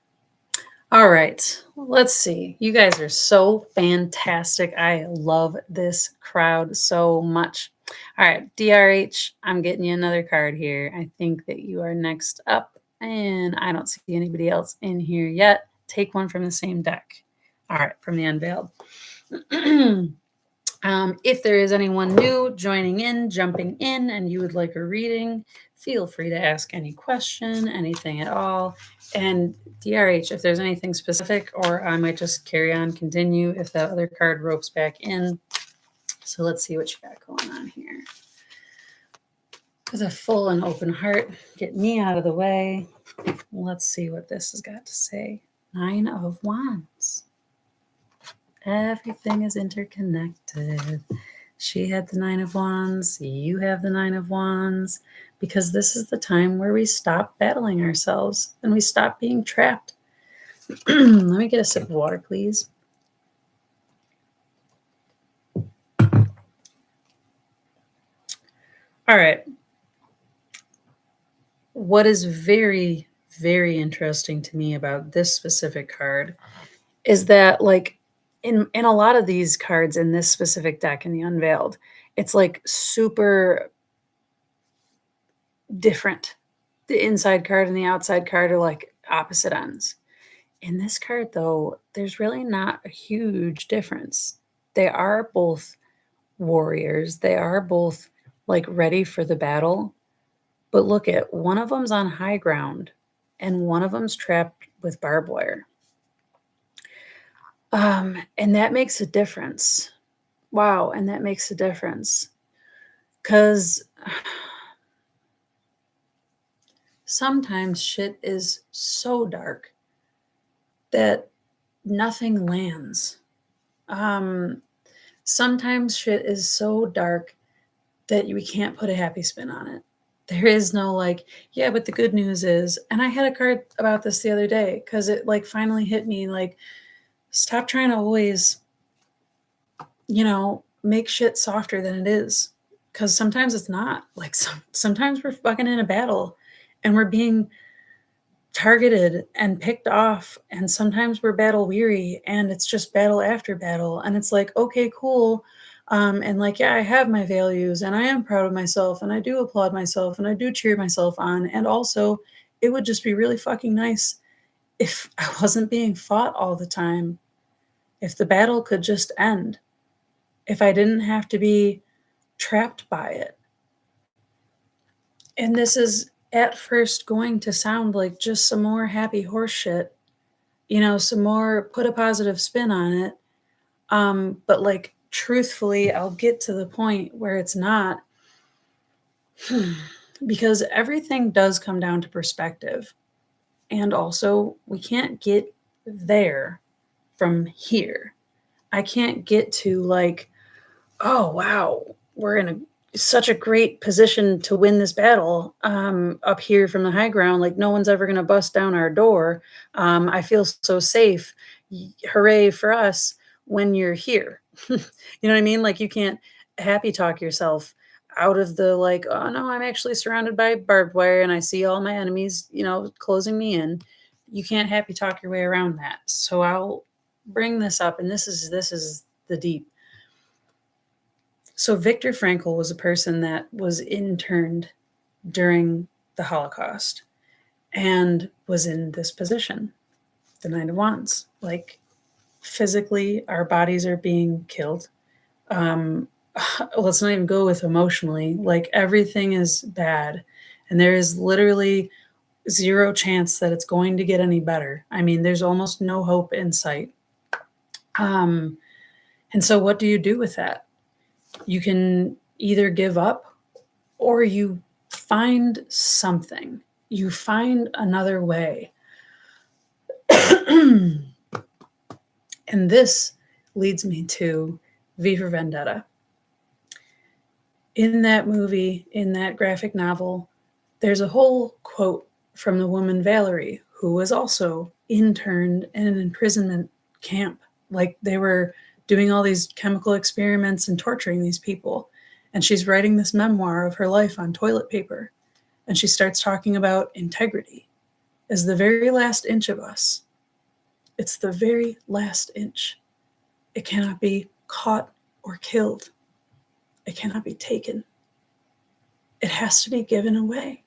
All right, let's see. You guys are so fantastic. I love this crowd so much. All right, DRH, I'm getting you another card here. I think that you are next up, and I don't see anybody else in here yet. Take one from the same deck. All right, from the Unveiled. If there is anyone new joining in, jumping in, and you would like a reading, feel free to ask any question, anything at all. And DRH, if there's anything specific, or I might just carry on, continue if that other card ropes back in. So let's see what you got going on here. With a full and open heart, get me out of the way. Let's see what this has got to say. 9 of Wands. Everything is interconnected. She had the 9 of Wands. You have the 9 of Wands. Because this is the time where we stop battling ourselves and we stop being trapped. Let me get a sip of water, please. All right. What is very, very interesting to me about this specific card is that, like, in a lot of these cards in this specific deck in the Unveiled, it's like super different. The inside card and the outside card are like opposite ends. In this card, though, there's really not a huge difference. They are both warriors, they are both like ready for the battle. But look at one of them's on high ground and one of them's trapped with barbed wire. And that makes a difference. Wow, and that makes a difference. Because sometimes shit is so dark that nothing lands. Sometimes shit is so dark that we can't put a happy spin on it. There is no like, yeah, but the good news is, and I had a card about this the other day because it like finally hit me like, stop trying to always, make shit softer than it is. Because sometimes it's not. Like sometimes we're fucking in a battle and we're being targeted and picked off, and sometimes we're battle weary and it's just battle after battle, and it's like, okay, cool. And like, yeah, I have my values and I am proud of myself and I do applaud myself and I do cheer myself on, and also it would just be really fucking nice if I wasn't being fought all the time, if the battle could just end, if I didn't have to be trapped by it. And this is at first going to sound like just some more happy horse shit, some more put a positive spin on it. But like, truthfully, I'll get to the point where it's not, because everything does come down to perspective. And also, we can't get there from here. I can't get to like, oh, wow, we're in such a great position to win this battle up here from the high ground. Like, no one's ever going to bust down our door. I feel so safe. Hooray for us when you're here. You know what I mean? Like, you can't happy talk yourself out of the like, oh no, I'm actually surrounded by barbed wire and I see all my enemies, closing me in. You can't happy talk your way around that. So I'll bring this up, and this is the deep. So Viktor Frankl was a person that was interned during the Holocaust and was in this position, the Nine of Wands. Like, physically, our bodies are being killed. Let's not even go with emotionally. Like, everything is bad, and there is literally zero chance that it's going to get any better. I mean, there's almost no hope in sight. And so what do you do with that? You can either give up or you find something. You find another way. And this leads me to V for Vendetta. In that movie, in that graphic novel, there's a whole quote from the woman Valerie, who was also interned in an imprisonment camp. Like, they were doing all these chemical experiments and torturing these people. And she's writing this memoir of her life on toilet paper. And she starts talking about integrity as the very last inch of us. It's the very last inch. It cannot be caught or killed. It cannot be taken. It has to be given away.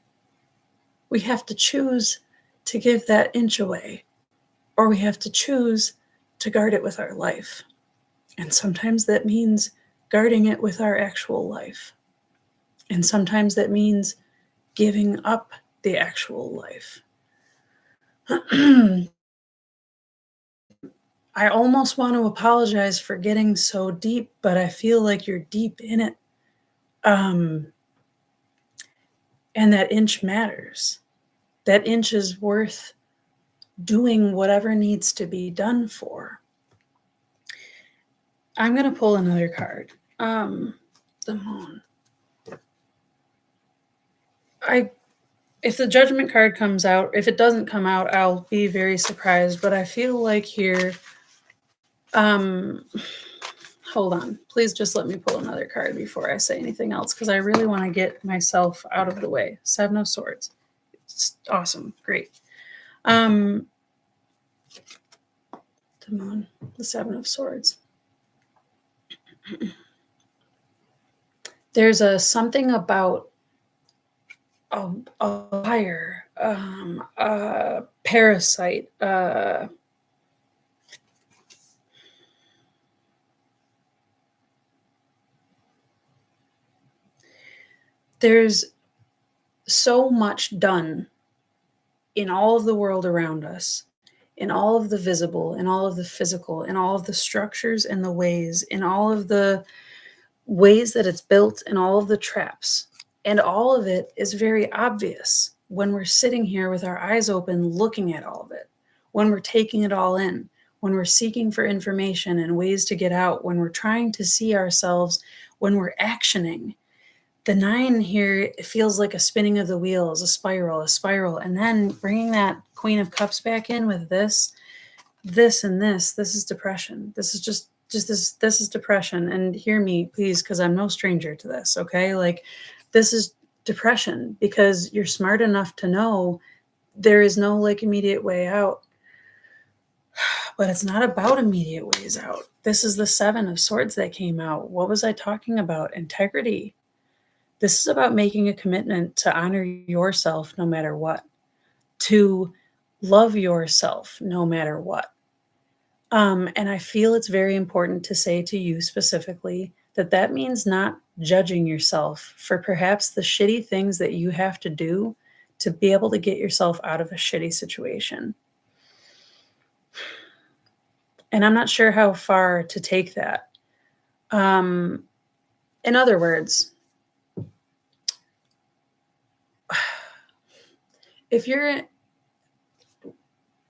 We have to choose to give that inch away, or we have to choose to guard it with our life. And sometimes that means guarding it with our actual life. And sometimes that means giving up the actual life. I almost want to apologize for getting so deep, but I feel like you're deep in it. And that inch matters. That inch is worth doing whatever needs to be done for. I'm going to pull another card. The Moon. If the Judgment card comes out, if it doesn't come out, I'll be very surprised. But I feel like here, hold on. Please just let me pull another card before I say anything else, because I really want to get myself out of the way. Seven of Swords. It's awesome. Great. The Moon. The Seven of Swords. There's something about a liar, a parasite, there's so much done in all of the world around us, in all of the visible, in all of the physical, in all of the structures and the ways, in all of the ways that it's built, and all of the traps. And all of it is very obvious when we're sitting here with our eyes open, looking at all of it, when we're taking it all in, when we're seeking for information and ways to get out, when we're trying to see ourselves, when we're actioning. The 9 here, it feels like a spinning of the wheels, a spiral. And then bringing that Queen of Cups back in with this, and this is depression. This is just this is depression. And hear me, please, because I'm no stranger to this, okay? Like, this is depression because you're smart enough to know there is no like immediate way out. But it's not about immediate ways out. This is the 7 of Swords that came out. What was I talking about? Integrity. This is about making a commitment to honor yourself no matter what, to love yourself no matter what. And I feel it's very important to say to you specifically that that means not judging yourself for perhaps the shitty things that you have to do to be able to get yourself out of a shitty situation. And I'm not sure how far to take that. In other words, if you're,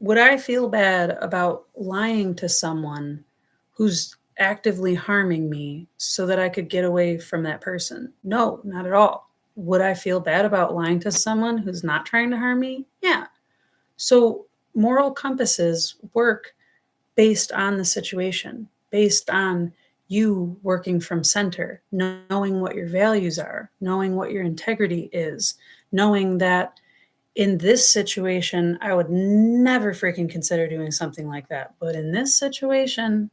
would I feel bad about lying to someone who's actively harming me so that I could get away from that person? No, not at all. Would I feel bad about lying to someone who's not trying to harm me? Yeah. So moral compasses work based on the situation, based on you working from center, knowing what your values are, knowing what your integrity is, knowing that in this situation, I would never freaking consider doing something like that. But in this situation,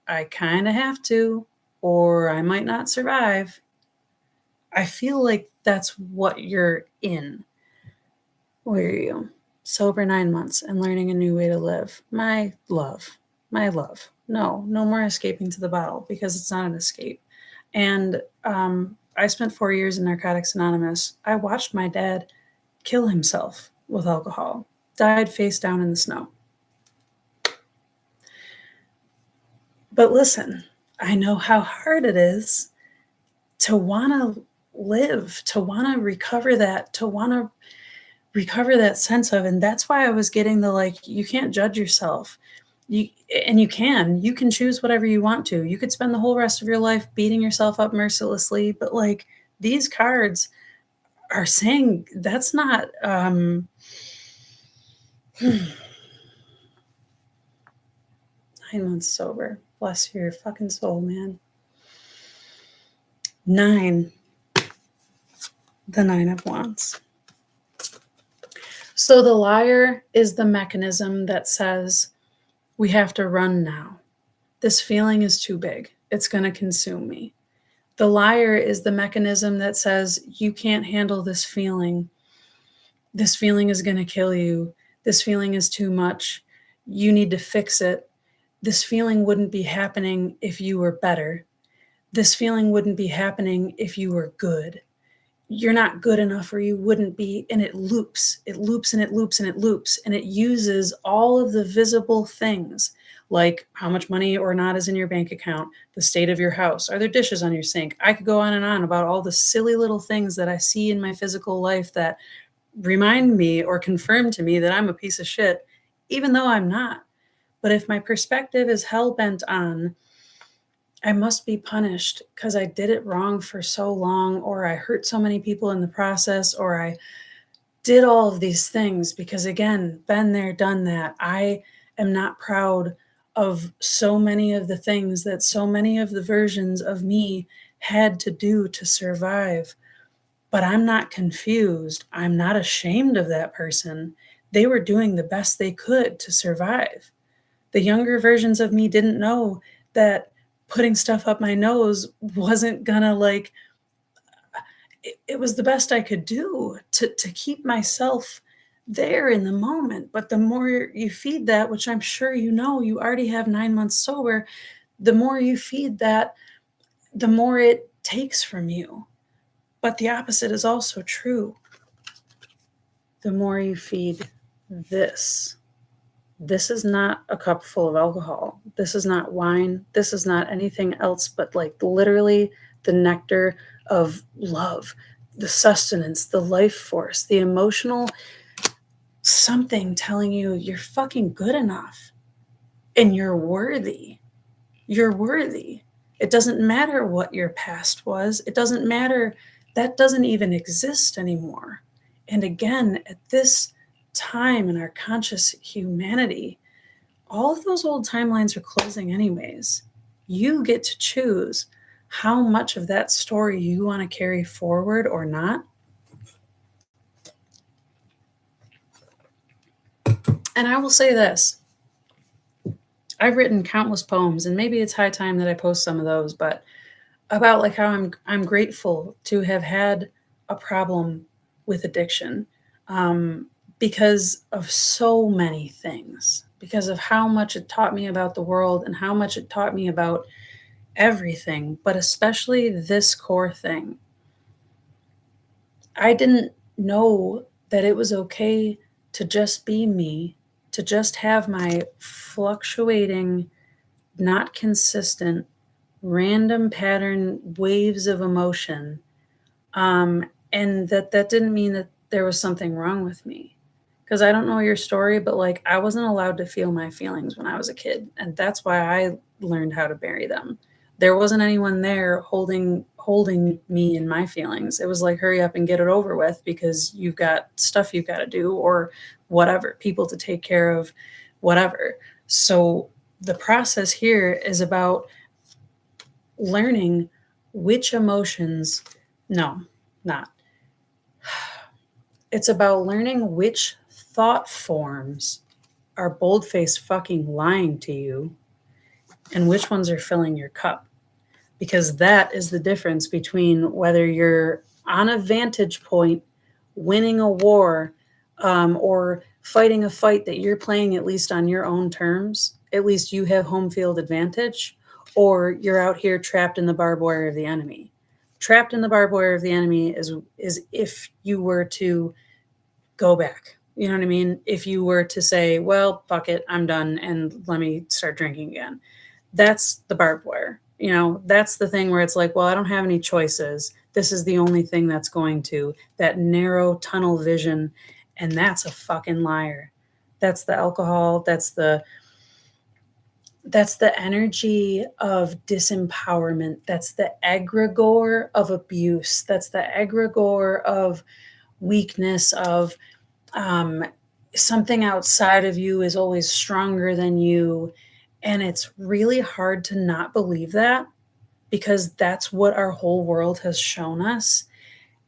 I kind of have to, or I might not survive. I feel like that's what you're in. Where are you? Sober 9 months and learning a new way to live. My love. My love. No more escaping to the bottle because it's not an escape. And I spent 4 years in Narcotics Anonymous. I watched my dad kill himself with alcohol, died face down in the snow. But listen, I know how hard it is to want to live, to want to recover that, sense of, and that's why I was getting the, like, you can't judge yourself. You can choose whatever you want to. You could spend the whole rest of your life beating yourself up mercilessly, but like, these cards are saying that's not 9 months sober. Bless your fucking soul, man. 9, the 9 of Wands. So the liar is the mechanism that says we have to run now. This feeling is too big. It's going to consume me. The liar is the mechanism that says you can't handle this feeling. This feeling is going to kill you. This feeling is too much. You need to fix it. This feeling wouldn't be happening if you were better. This feeling wouldn't be happening if you were good. You're not good enough or you wouldn't be. And it loops. It loops and it loops and it loops. And it uses all of the visible things, like how much money or not is in your bank account, the state of your house, are there dishes on your sink? I could go on and on about all the silly little things that I see in my physical life that remind me or confirm to me that I'm a piece of shit, even though I'm not. But if my perspective is hell-bent on, I must be punished because I did it wrong for so long, or I hurt so many people in the process, or I did all of these things because, again, been there, done that. I am not proud of so many of the things that so many of the versions of me had to do to survive. But I'm not confused. I'm not ashamed of that person. They were doing the best they could to survive. The younger versions of me didn't know that putting stuff up my nose wasn't gonna, like, it was the best I could do to keep myself there in the moment. But the more you feed that, which I'm sure you know, you already have 9 months sober, the more you feed that, the more it takes from you. But the opposite is also true. The more you feed this, this is not a cup full of alcohol. This is not wine. This is not anything else but like literally the nectar of love, the sustenance, the life force, the emotional something telling you you're fucking good enough and you're worthy. You're worthy. It doesn't matter what your past was. It doesn't matter. That doesn't even exist anymore. And again, at this time in our conscious humanity, all of those old timelines are closing anyways. You get to choose how much of that story you want to carry forward or not. And I will say this. I've written countless poems, and maybe it's high time that I post some of those, but about like how I'm grateful to have had a problem with addiction, because of so many things, because of how much it taught me about the world and how much it taught me about everything, but especially this core thing. I didn't know that it was okay to just be me, to just have my fluctuating, not consistent, random pattern waves of emotion. And that didn't mean that there was something wrong with me. Because I don't know your story, but like I wasn't allowed to feel my feelings when I was a kid. And that's why I learned how to bury them. There wasn't anyone there holding me in my feelings. It was like hurry up and get it over with because you've got stuff you've got to do or whatever, people to take care of, whatever. So the process here is about learning which emotions, no, not. It's about learning which thought forms are boldface fucking lying to you and which ones are filling your cup. Because that is the difference between whether you're on a vantage point, winning a war, or fighting a fight that you're playing at least on your own terms. At least you have home field advantage, or you're out here trapped in the barbed wire of the enemy. Trapped in the barbed wire of the enemy is if you were to go back. You know what I mean? If you were to say, well, fuck it, I'm done, and let me start drinking again. That's the barbed wire. You know, that's the thing where it's like, well, I don't have any choices. This is the only thing that's going to, that narrow tunnel vision. And that's a fucking liar. That's the alcohol. That's the energy of disempowerment. That's the egregore of abuse. That's the egregore of weakness, of something outside of you is always stronger than you. And it's really hard to not believe that because that's what our whole world has shown us.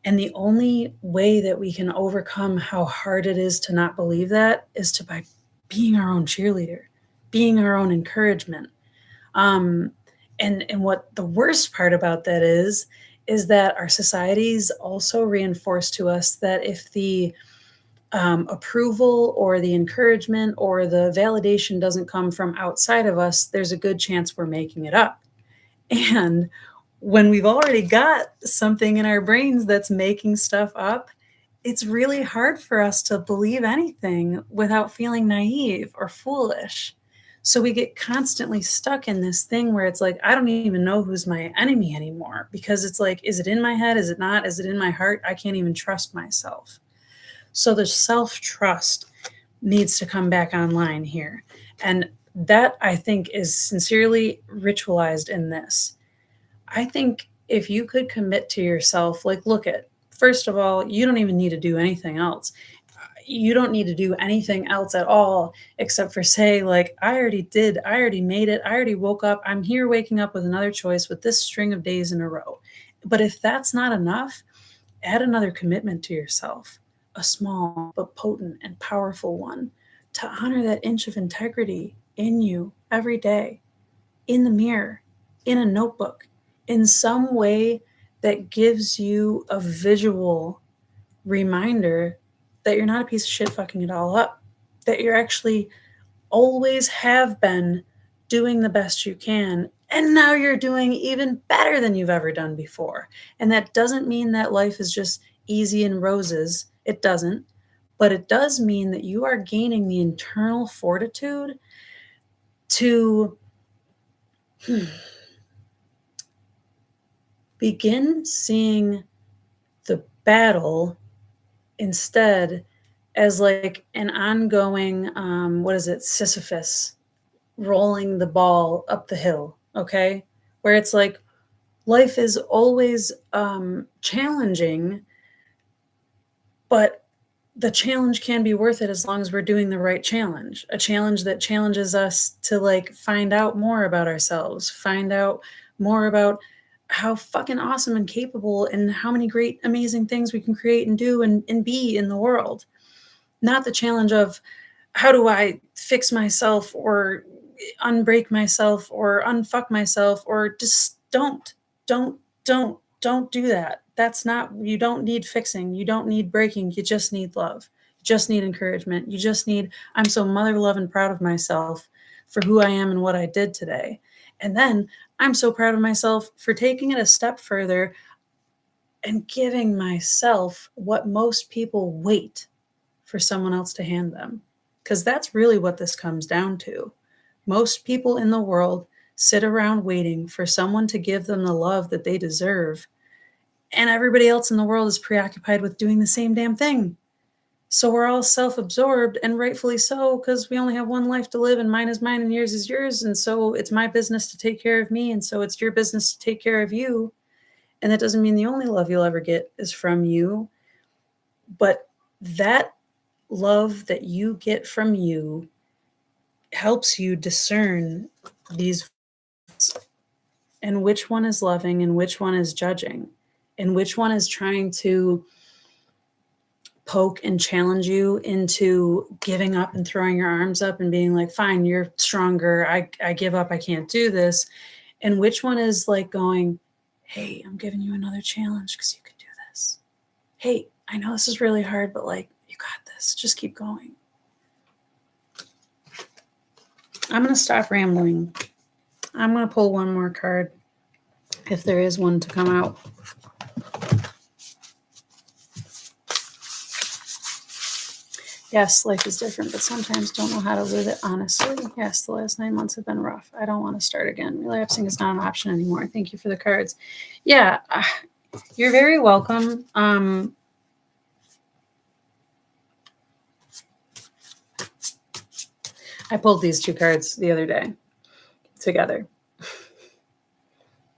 And the only way that we can overcome how hard it is to not believe that is to by being our own cheerleader, being our own encouragement. And what the worst part about that is that our societies also reinforce to us that if the approval or the encouragement or the validation doesn't come from outside of us, there's a good chance we're making it up. And when we've already got something in our brains that's making stuff up, it's really hard for us to believe anything without feeling naive or foolish. So we get constantly stuck in this thing where it's like, I don't even know who's my enemy anymore because it's like, is it in my head? Is it not? Is it in my heart? I can't even trust myself. So the self-trust needs to come back online here. And that I think is sincerely ritualized in this. I think if you could commit to yourself, like, look at, first of all, you don't even need to do anything else. You don't need to do anything else at all except for say, like, I already did, I already made it, I already woke up, I'm here waking up with another choice with this string of days in a row. But if that's not enough, add another commitment to yourself, a small but potent and powerful one, to honor that inch of integrity in you every day, in the mirror, in a notebook, in some way that gives you a visual reminder that you're not a piece of shit fucking it all up, that you're actually always have been doing the best you can, and now you're doing even better than you've ever done before. And that doesn't mean that life is just easy and roses. It doesn't. But it does mean that you are gaining the internal fortitude to begin seeing the battle instead as like an ongoing, what is it, Sisyphus rolling the ball up the hill, okay? Where it's like life is always challenging, but the challenge can be worth it as long as we're doing the right challenge. A challenge that challenges us to like find out more about ourselves, find out more about how fucking awesome and capable and how many great, amazing things we can create and do and be in the world. Not the challenge of how do I fix myself or unbreak myself or unfuck myself, or just don't do that. That's not, you don't need fixing, you don't need breaking, you just need love, you just need encouragement, you just need, I'm so mother love and proud of myself for who I am and what I did today. And then I'm so proud of myself for taking it a step further and giving myself what most people wait for someone else to hand them. Because that's really what this comes down to. Most people in the world sit around waiting for someone to give them the love that they deserve. And everybody else in the world is preoccupied with doing the same damn thing. So we're all self-absorbed, and rightfully so, because we only have one life to live, and mine is mine and yours is yours. And so it's my business to take care of me. And so it's your business to take care of you. And that doesn't mean the only love you'll ever get is from you. But that love that you get from you helps you discern these and which one is loving and which one is judging and which one is trying to poke and challenge you into giving up and throwing your arms up and being like, fine, you're stronger, I give up, I can't do this. And which one is like going, hey, I'm giving you another challenge because you can do this. Hey, I know this is really hard, but like, you got this, just keep going. I'm going to stop rambling. I'm going to pull one more card if there is one to come out. Yes, life is different, but sometimes don't know how to live it honestly. Yes, the last 9 months have been rough. I don't want to start again. Relapsing is not an option anymore. Thank you for the cards. Yeah, you're very welcome. I pulled these two cards the other day together.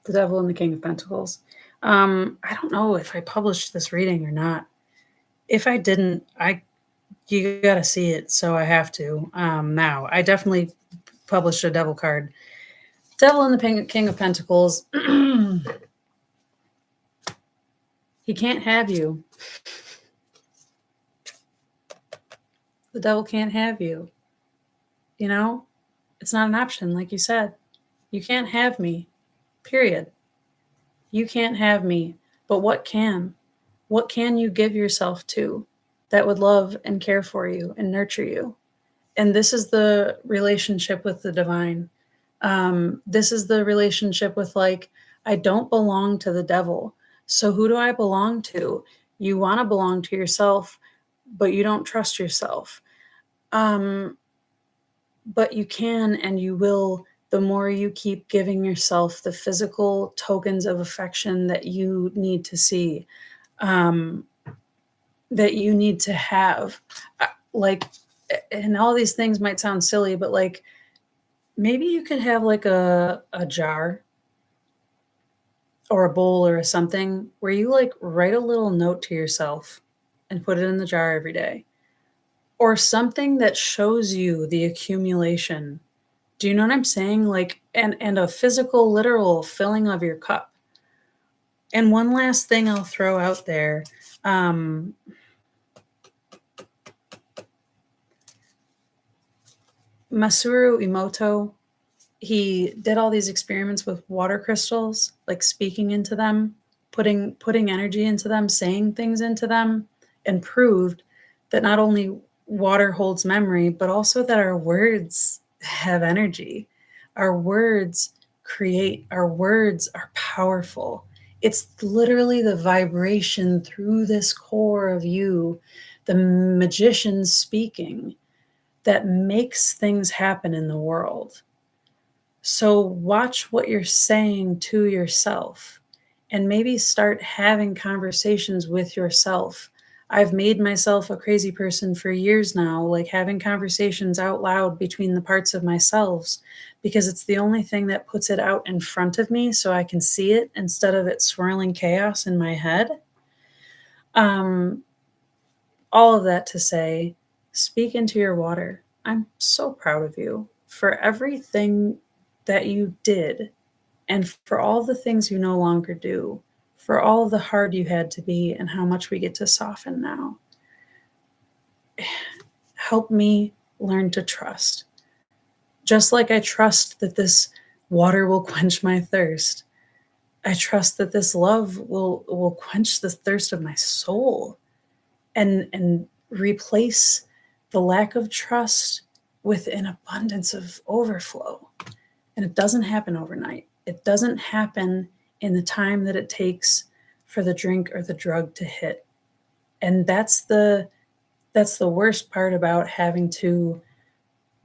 The Devil and the King of Pentacles. I don't know if I published this reading or not. If I didn't, you got to see it, so I have to. Now, I definitely published a Devil card. Devil and the King of Pentacles. He can't have you. The devil can't have you. You know, it's not an option, like you said. You can't have me, period. You can't have me. But what can? What can you give yourself to that would love and care for you and nurture you? And this is the relationship with the divine. This is the relationship with like, I don't belong to the devil. So who do I belong to? You want to belong to yourself, but you don't trust yourself. But you can and you will, the more you keep giving yourself the physical tokens of affection that you need to see, that you need to have. Like, and all these things might sound silly, but like, maybe you could have like a jar or a bowl or something where you like write a little note to yourself and put it in the jar every day, or something that shows you the accumulation. Do you know what I'm saying? Like, and a physical, literal filling of your cup. And one last thing I'll throw out there. Masaru Emoto, he did all these experiments with water crystals, like speaking into them, putting energy into them, saying things into them, and proved that not only water holds memory, but also that our words have energy. Our words create, our words are powerful. It's literally the vibration through this core of you, the magician speaking, that makes things happen in the world. So watch what you're saying to yourself and maybe start having conversations with yourself. I've made myself a crazy person for years now, like having conversations out loud between the parts of myself, because it's the only thing that puts it out in front of me so I can see it instead of it swirling chaos in my head. All of that to say, speak into your water. I'm so proud of you for everything that you did and for all the things you no longer do, for all the hard you had to be and how much we get to soften now. Help me learn to trust. Just like I trust that this water will quench my thirst, I trust that this love will quench the thirst of my soul and replace the lack of trust with an abundance of overflow. And it doesn't happen overnight. It doesn't happen in the time that it takes for the drink or the drug to hit. And that's the worst part about having to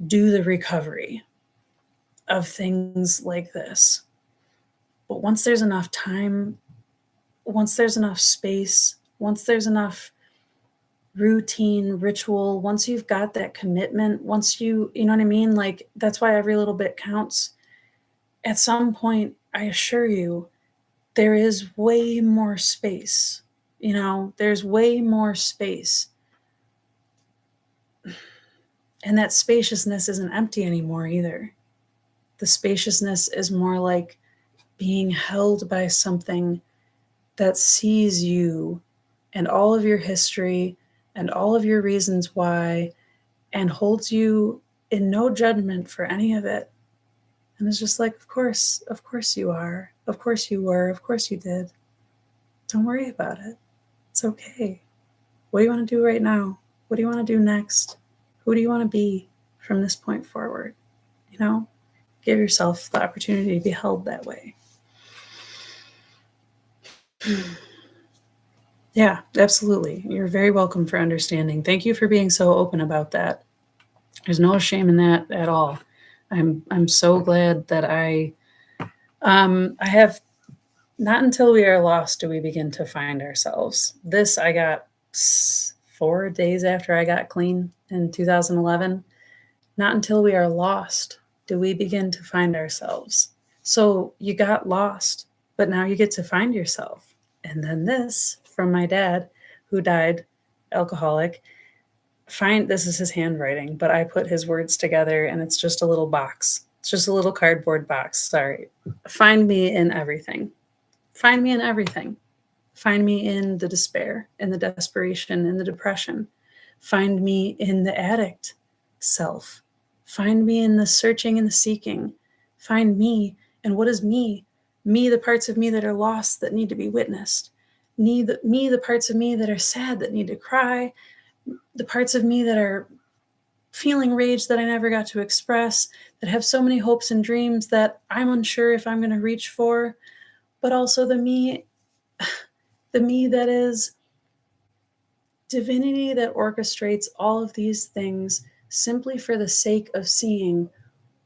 do the recovery of things like this. But once there's enough time, once there's enough space, once there's enough routine, ritual, once you've got that commitment, once you know what I mean? Like, that's why every little bit counts. At some point, I assure you, there is way more space. There's way more space. And that spaciousness isn't empty anymore either. The spaciousness is more like being held by something that sees you and all of your history and all of your reasons why, and holds you in no judgment for any of it. And it's just like, of course you are. Of course you were. Of course you did. Don't worry about it. It's okay. What do you want to do right now? What do you want to do next? Who do you want to be from this point forward? Give yourself the opportunity to be held that way. Yeah, absolutely. You're very welcome for understanding. Thank you for being so open about that. There's no shame in that at all. I'm so glad that I have. Not until we are lost do we begin to find ourselves. This I got 4 days after I got clean in 2011. Not until we are lost do we begin to find ourselves. So you got lost, but now you get to find yourself. And then this from my dad, who died alcoholic. This is his handwriting, but I put his words together and it's just a little box. It's just a little cardboard box. Sorry. Find me in everything. Find me in everything. Find me in the despair, in the desperation, in the depression. Find me in the addict self. Find me in the searching and the seeking. Find me. And what is me? Me, the parts of me that are lost that need to be witnessed. Me, the parts of me that are sad that need to cry. The parts of me that are feeling rage that I never got to express, that have so many hopes and dreams that I'm unsure if I'm going to reach for. But also the me that is divinity that orchestrates all of these things simply for the sake of seeing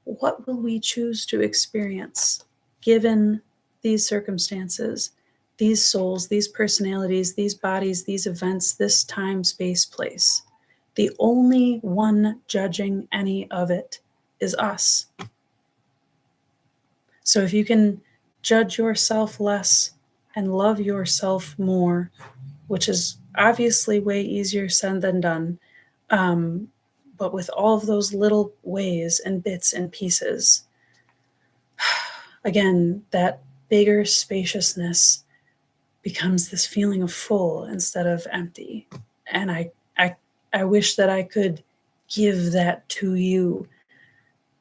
what will we choose to experience given these circumstances, these souls, these personalities, these bodies, these events, this time, space, place. The only one judging any of it is us. So if you can judge yourself less and love yourself more, which is obviously way easier said than done, but with all of those little ways and bits and pieces, again, that bigger spaciousness becomes this feeling of full instead of empty. And I wish that I could give that to you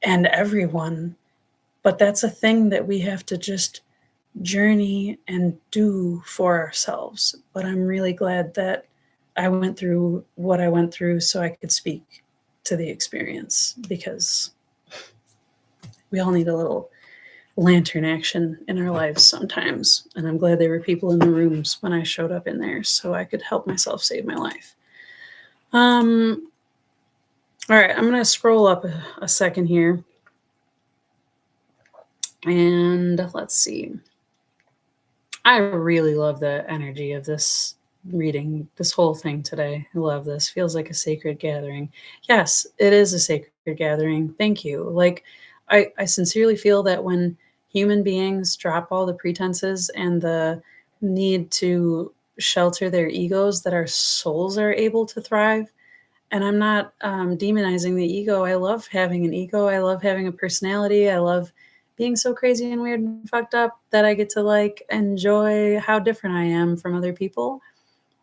and everyone, but that's a thing that we have to just journey and do for ourselves. But I'm really glad that I went through what I went through so I could speak to the experience, because we all need a little lantern action in our lives sometimes. And I'm glad there were people in the rooms when I showed up in there so I could help myself save my life. All right, I'm going to scroll up a second here. And let's see. I really love the energy of this reading, this whole thing today. I love this. Feels like a sacred gathering. Yes, it is a sacred gathering. Thank you. Like, I sincerely feel that when human beings drop all the pretenses and the need to shelter their egos, that our souls are able to thrive. And I'm not demonizing the ego. I love having an ego. I love having a personality. I love being so crazy and weird and fucked up that I get to like enjoy how different I am from other people.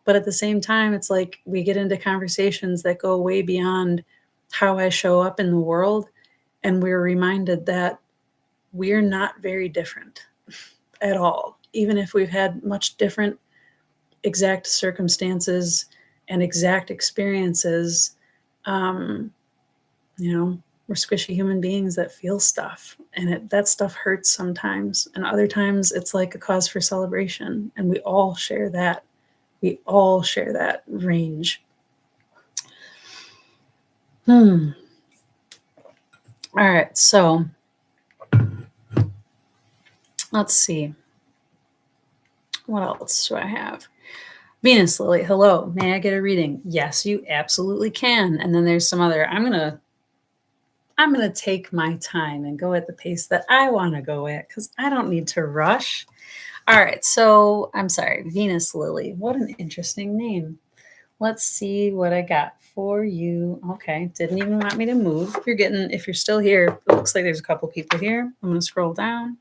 But at the same time, it's like we get into conversations that go way beyond how I show up in the world. And we're reminded that we're not very different at all, even if we've had much different exact circumstances and exact experiences. You know, we're squishy human beings that feel stuff, and that stuff hurts sometimes, and other times it's like a cause for celebration, and we all share that. We all share that range. All right, so let's see. What else do I have? Venus Lily, hello. May I get a reading? Yes, you absolutely can. And then there's some other. I'm gonna take my time and go at the pace that I want to go at, because I don't need to rush. All right, so I'm sorry, Venus Lily. What an interesting name. Let's see what I got for you. Okay, didn't even want me to move. If you're still here, it looks like there's a couple people here. I'm gonna scroll down.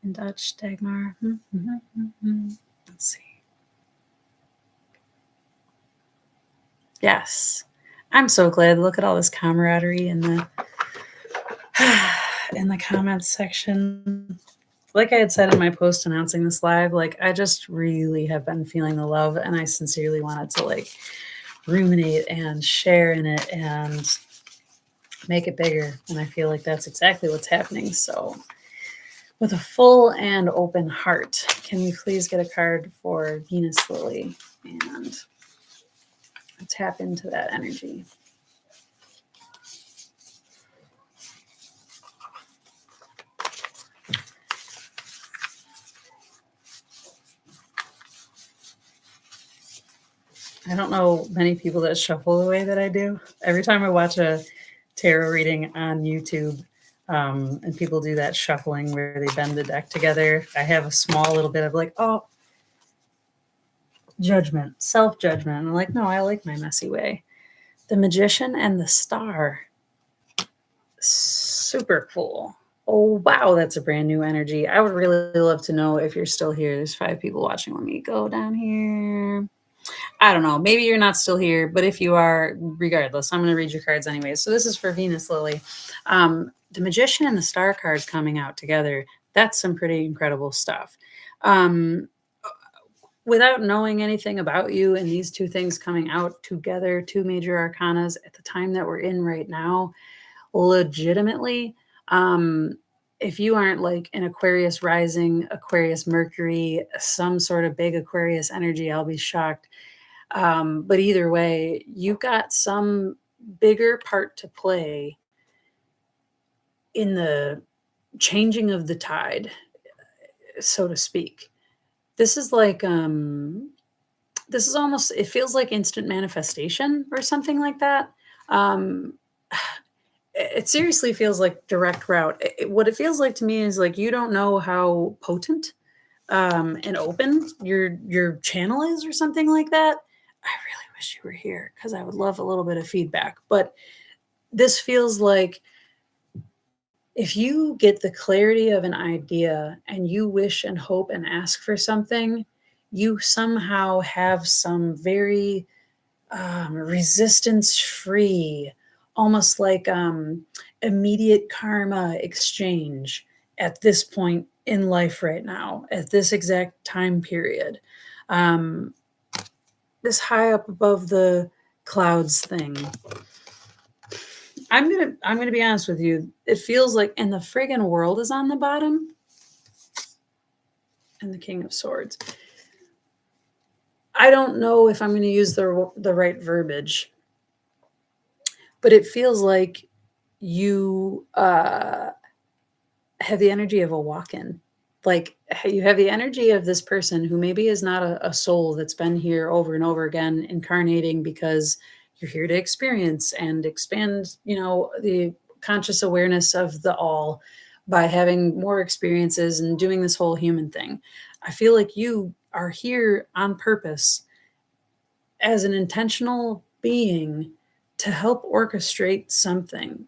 In Dutch, Dagmar. Let's see. Yes, I'm so glad. Look at all this camaraderie in the comments section. Like I had said in my post announcing this live, like I just really have been feeling the love, and I sincerely wanted to like ruminate and share in it and make it bigger. And I feel like that's exactly what's happening. So with a full and open heart, can we please get a card for Venus Lily and tap into that energy? I don't know many people that shuffle the way that I do. Every time I watch a tarot reading on YouTube, and people do that shuffling where they bend the deck together, I have a small little bit of like, oh, judgment, self-judgment. I'm like, no, I like my messy way. The Magician and the Star. Super cool. Oh, wow, that's a brand new energy. I would really love to know if you're still here. There's 5 people watching. Let me go down here. I don't know. Maybe you're not still here, but if you are, regardless, I'm going to read your cards anyway. So this is for Venus Lily. The Magician and the Star cards coming out together. That's some pretty incredible stuff. Without knowing anything about you and these two things coming out together, 2 major arcanas at the time that we're in right now, legitimately, if you aren't like an Aquarius rising, Aquarius Mercury, some sort of big Aquarius energy, I'll be shocked. But either way, you've got some bigger part to play in the changing of the tide, so to speak. This is like, this is almost, it feels like instant manifestation or something like that. It seriously feels like direct route. What it feels like to me is like you don't know how potent and open your channel is or something like that. I really wish you were here because I would love a little bit of feedback. But this feels like if you get the clarity of an idea and you wish and hope and ask for something, you somehow have some very resistance free, almost like immediate karma exchange at this point in life right now at this exact time period. Um, this high up above the clouds thing. I'm gonna be honest with you. It feels like, and the friggin' world is on the bottom, and the King of Swords. I don't know if I'm going to use the right verbiage, but it feels like you have the energy of a walk-in. Like you have the energy of this person who maybe is not a soul that's been here over and over again, incarnating because you're here to experience and expand, the conscious awareness of the all by having more experiences and doing this whole human thing. I feel like you are here on purpose as an intentional being to help orchestrate something.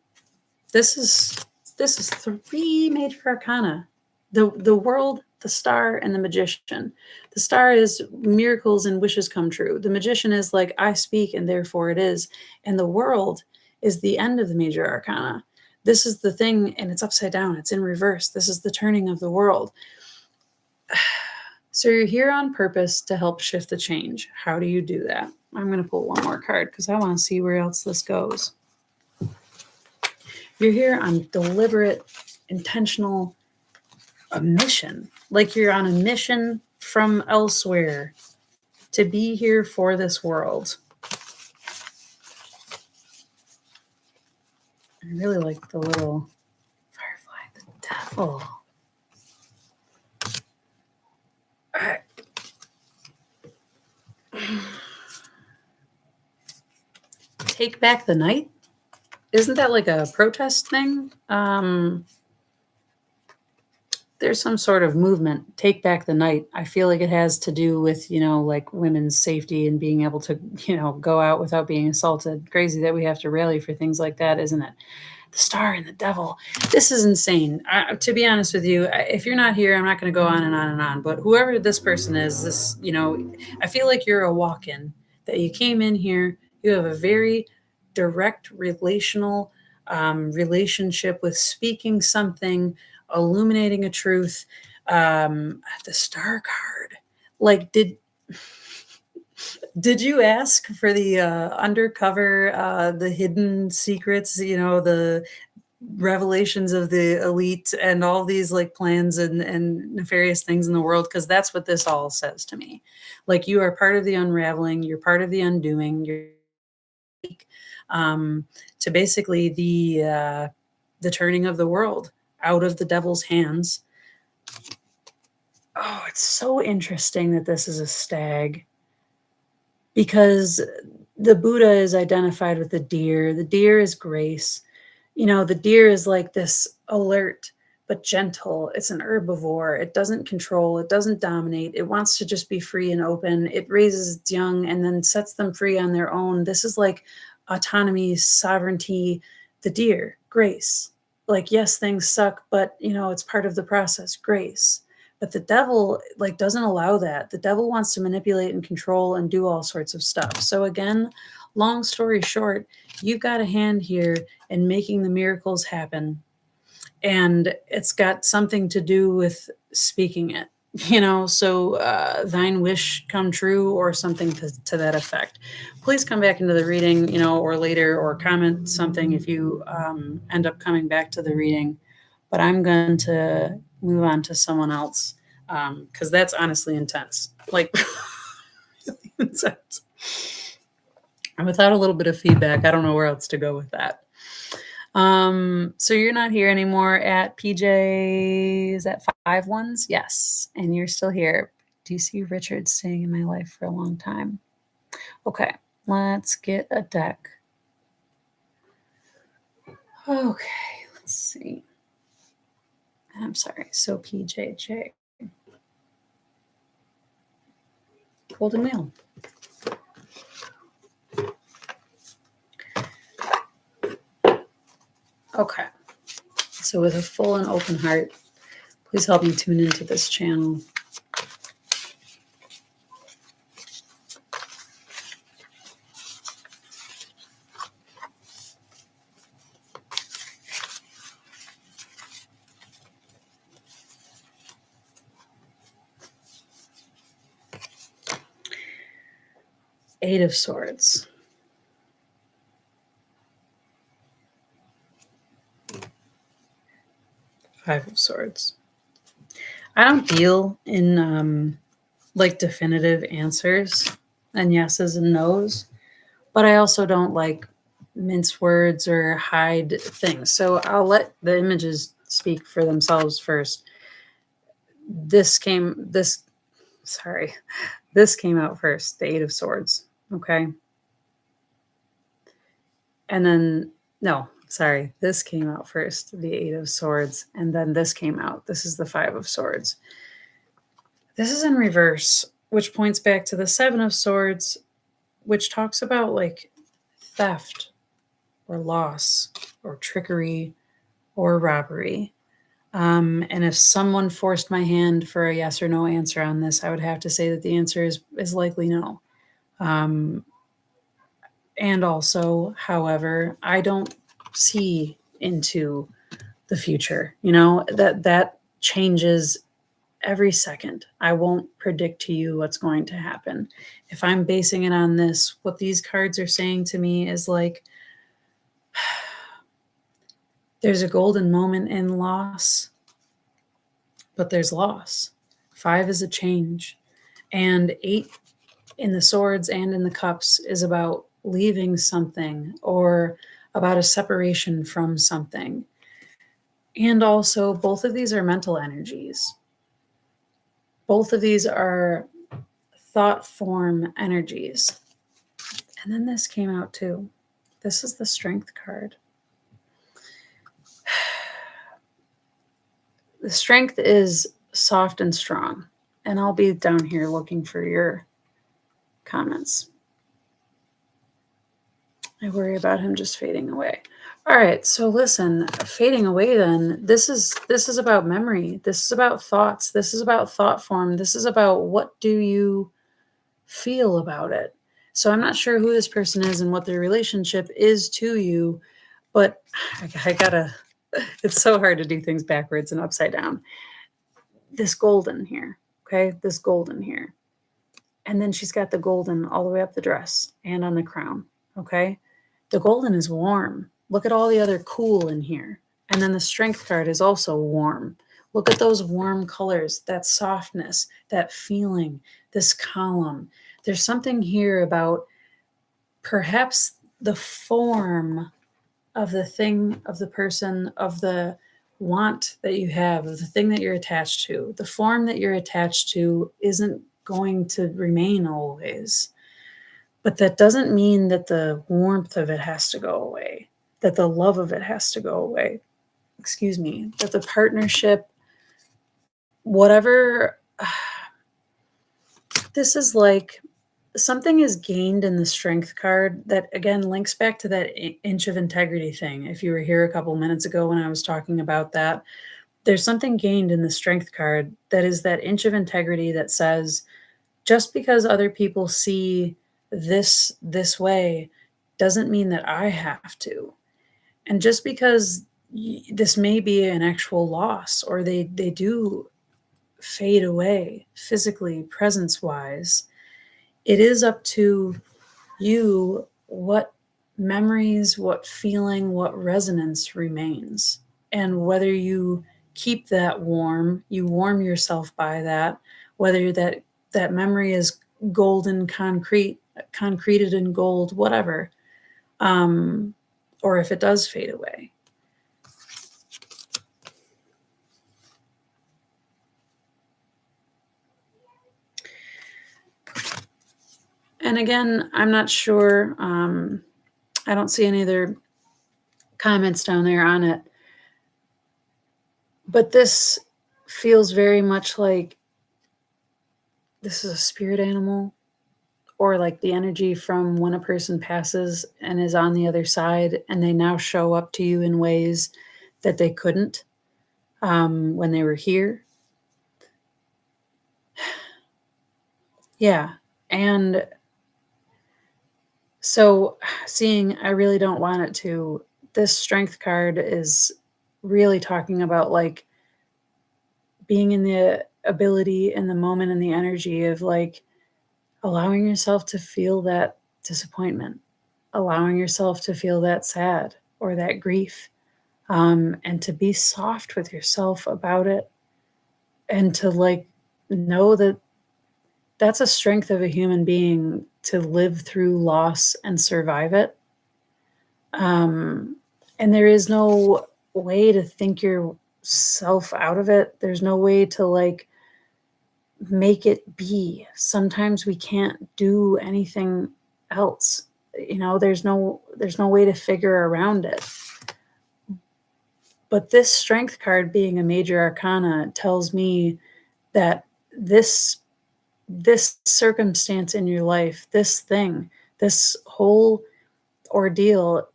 This is 3 major arcana. The world, the star, and the magician. The star is miracles and wishes come true. The magician is like, I speak and therefore it is. And the world is the end of the major arcana. This is the thing, and it's upside down. It's in reverse. This is the turning of the world. So you're here on purpose to help shift the change. How do you do that? I'm going to pull one more card because I want to see where else this goes. You're here on deliberate, intentional mission. Like you're on a mission from elsewhere to be here for this world. I really like the little firefly, the devil. All right. Take back the night. Isn't that like a protest thing? There's some sort of movement, take back the night. I feel like it has to do with, like women's safety and being able to, go out without being assaulted. Crazy that we have to rally for things like that, isn't it? The star and the devil. This is insane. To be honest with you, if you're not here, I'm not going to go on and on and on. But whoever this person is, I feel like you're a walk-in, that you came in here. You have a very direct relationship with speaking something, illuminating a truth. The star card. Like, did you ask for the undercover, the hidden secrets, the revelations of the elite and all these like plans and nefarious things in the world? Because that's what this all says to me. Like, you are part of the unraveling, you're part of the undoing, you're to basically the turning of the world out of the devil's hands. Oh, it's so interesting that this is a stag, because the Buddha is identified with the deer. The deer is grace. The deer is like this alert but gentle. It's an herbivore. It doesn't control. It doesn't dominate. It wants to just be free and open. It raises its young and then sets them free on their own. This is like autonomy, sovereignty. The deer, grace. Like, yes, things suck, but it's part of the process. Grace. But the devil like doesn't allow that. The devil wants to manipulate and control and do all sorts of stuff. So again, long story short, you've got a hand here in making the miracles happen. And it's got something to do with speaking it, so thine wish come true or something to that effect. Please come back into the reading, or later, or comment something if you end up coming back to the reading. But I'm going to move on to someone else because that's honestly intense. Like, really intense. And without a little bit of feedback, I don't know where else to go with that. So you're not here anymore at PJ, is that 5 ones? Yes. And you're still here. Do you see Richard staying in my life for a long time? Okay, let's get a deck. Okay, let's see. I'm sorry. So PJJ. Golden Wheel. Okay. So with a full and open heart, please help me tune into this channel. Eight of Swords. Five of Swords. I don't deal in like definitive answers and yeses and nos, but I also don't like mince words or hide things. So I'll let the images speak for themselves first. This came out first, the Eight of Swords. Okay. And then, no, sorry, this came out first, the Eight of Swords. And then this came out. This is the Five of Swords. This is in reverse, which points back to the Seven of Swords, which talks about like theft or loss or trickery or robbery. And if someone forced my hand for a yes or no answer on this, I would have to say that the answer is likely no. And also, however, I don't see into the future. You know, that changes every second. I won't predict to you what's going to happen. If I'm basing it on this, what these cards are saying to me is like, there's a golden moment in loss, but there's loss. Five is a change. And eight in the swords and in the cups is about leaving something or about a separation from something. And also, both of these are mental energies. Both of these are thought form energies. And then this came out too. This is the Strength card. The Strength is soft and strong. And I'll be down here looking for your comments. I worry about him just fading away. All right, so listen, fading away then, this is about memory. This is about thoughts. This is about thought form. This is about what do you feel about it. So I'm not sure who this person is and what their relationship is to you, but I gotta, it's so hard to do things backwards and upside down. This golden here, okay? This golden here. And then she's got the golden all the way up the dress and on the crown, okay? The golden is warm. Look at all the other cool in here. And then the Strength card is also warm. Look at those warm colors, that softness, that feeling, this column. There's something here about perhaps the form of the thing, of the person, of the want that you have, of the thing that you're attached to. The form that you're attached to isn't going to remain always. But that doesn't mean that the warmth of it has to go away, that the love of it has to go away. Excuse me, that the partnership, whatever, this is like something is gained in the Strength card that again links back to that inch of integrity thing. If you were here a couple minutes ago when I was talking about that, there's something gained in the Strength card that is that inch of integrity that says, just because other people see this way doesn't mean that I have to. And just because this may be an actual loss or they do fade away physically, presence-wise, it is up to you what memories, what feeling, what resonance remains. And whether you keep that warm, you warm yourself by that, whether that memory is golden concreted in gold, whatever, or if it does fade away. And again, I'm not sure. I don't see any other comments down there on it. But this feels very much like this is a spirit animal, or like the energy from when a person passes and is on the other side and they now show up to you in ways that they couldn't when they were here. Yeah. And so seeing I really don't want it to, this Strength card is really talking about like being in the ability and the moment and the energy of like allowing yourself to feel that disappointment, allowing yourself to feel that sad or that grief, and to be soft with yourself about it, and to like know that that's a strength of a human being to live through loss and survive it. And there is no way to think yourself out of it. There's no way to like make it be. Sometimes we can't do anything else. There's no way to figure around it. But this strength card being a major arcana tells me that this circumstance in your life, this thing, this whole ordeal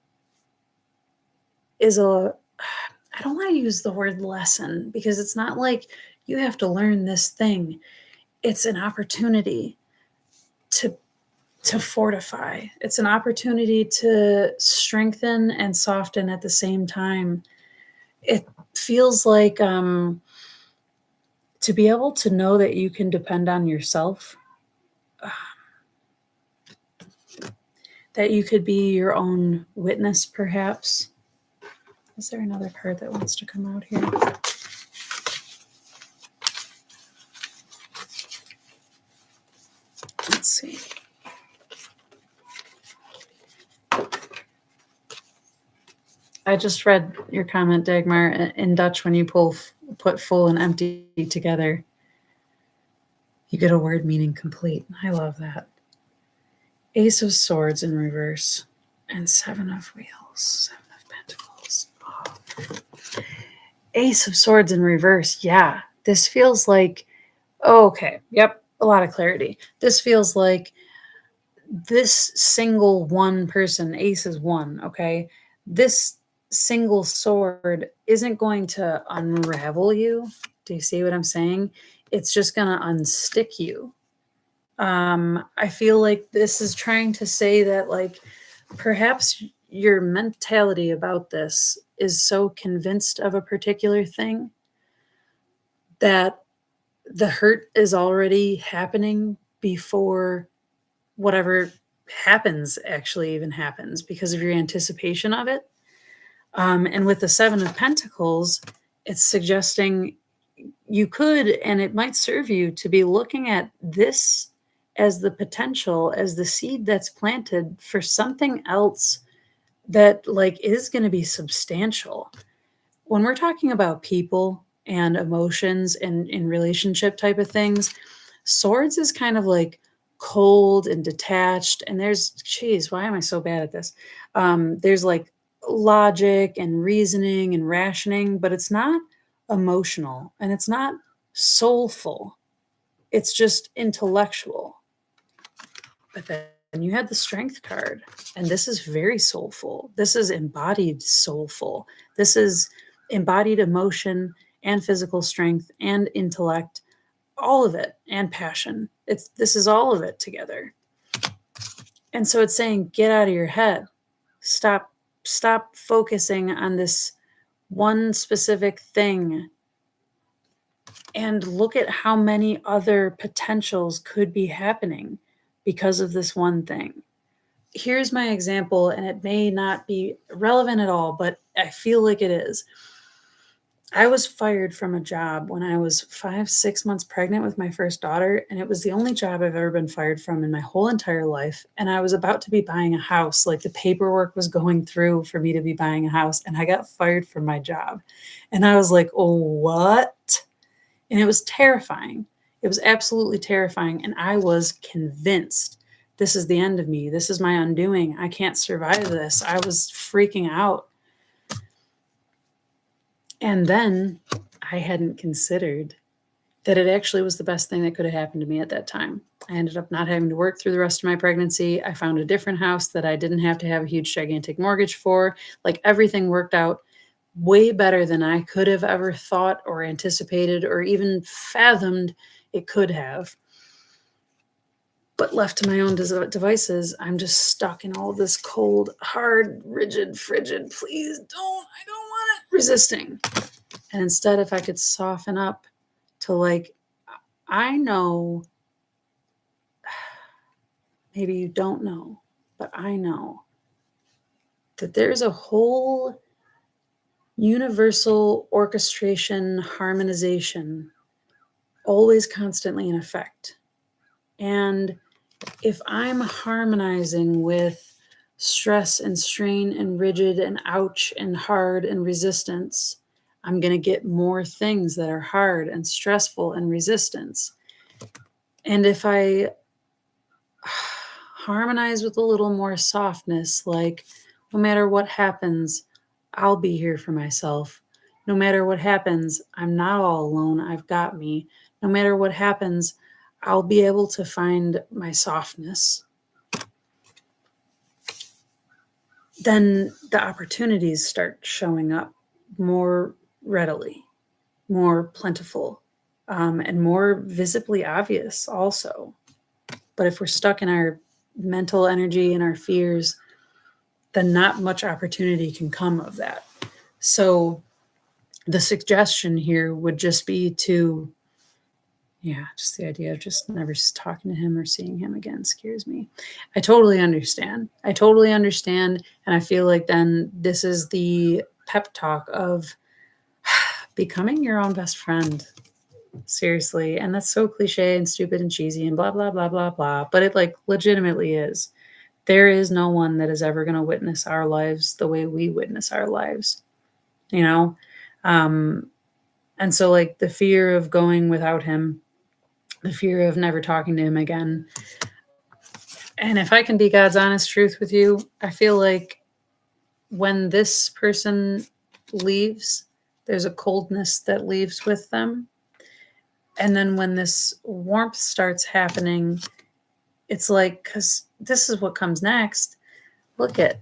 is I don't want to use the word lesson, because it's not like you have to learn this thing. It's an opportunity to fortify. It's an opportunity to strengthen and soften at the same time. It feels like to be able to know that you can depend on yourself, that you could be your own witness, perhaps. Is there another card that wants to come out here? Let's see. I just read your comment, Dagmar, in Dutch. When you put full and empty together, you get a word meaning complete. I love that. Ace of Swords in reverse and Seven of Wheels, Seven of Pentacles. Oh. Ace of Swords in reverse. Yeah, this feels like, okay, yep, a lot of clarity. This feels like this single one person, Ace is one, okay? This single sword isn't going to unravel you. Do you see what I'm saying? It's just going to unstick you. I feel like this is trying to say that, like, perhaps your mentality about this is so convinced of a particular thing that the hurt is already happening before whatever happens actually even happens, because of your anticipation of it. And with the Seven of Pentacles, it's suggesting you could, and it might serve you to be looking at this as the potential, as the seed that's planted for something else that like is going to be substantial. When we're talking about people and emotions and in relationship type of things, swords is kind of like cold and detached. And geez, why am I so bad at this? There's like logic and reasoning and rationing, but it's not emotional and it's not soulful. It's just intellectual. But then you had the Strength card, and this is very soulful. This is embodied soulful. This is embodied emotion and physical strength and intellect, all of it, and passion. This is all of it together. And so it's saying, get out of your head. Stop focusing on this one specific thing and look at how many other potentials could be happening because of this one thing. Here's my example, and it may not be relevant at all, but I feel like it is. I was fired from a job when I was 6 months pregnant with my first daughter, and it was the only job I've ever been fired from in my whole entire life. And I was about to be buying a house. Like, the paperwork was going through for me to be buying a house, and I got fired from my job. And I was like, oh, what? And it was terrifying. It was absolutely terrifying. And I was convinced this is the end of me. This is my undoing. I can't survive this. I was freaking out. And then I hadn't considered that it actually was the best thing that could have happened to me at that time. I ended up not having to work through the rest of my pregnancy. I found a different house that I didn't have to have a huge, gigantic mortgage for. Like, everything worked out way better than I could have ever thought or anticipated or even fathomed it could have. But left to my own devices, I'm just stuck in all this cold, hard, rigid, frigid, please don't, I don't want it, resisting. And instead, if I could soften up to, like, I know maybe you don't know, but I know that there's a whole universal orchestration, harmonization, always constantly in effect. And if I'm harmonizing with stress and strain and rigid and ouch and hard and resistance, I'm going to get more things that are hard and stressful and resistance. And if I harmonize with a little more softness, like no matter what happens, I'll be here for myself. No matter what happens, I'm not all alone. I've got me. No matter what happens, I'll be able to find my softness. Then the opportunities start showing up more readily, more plentiful, and more visibly obvious also. But if we're stuck in our mental energy and our fears, then not much opportunity can come of that. So the suggestion here would just be to, just the idea of just never talking to him or seeing him again scares me. I totally understand. And I feel like then this is the pep talk of becoming your own best friend. Seriously. And that's so cliche and stupid and cheesy and blah, blah, blah, blah, blah. But it like legitimately is. There is no one that is ever going to witness our lives the way we witness our lives, you know? And so like the fear of going without him, the fear of never talking to him again. And if I can be God's honest truth with you, I feel like when this person leaves, there's a coldness that leaves with them. And then when this warmth starts happening, it's like, because this is what comes next. Look at,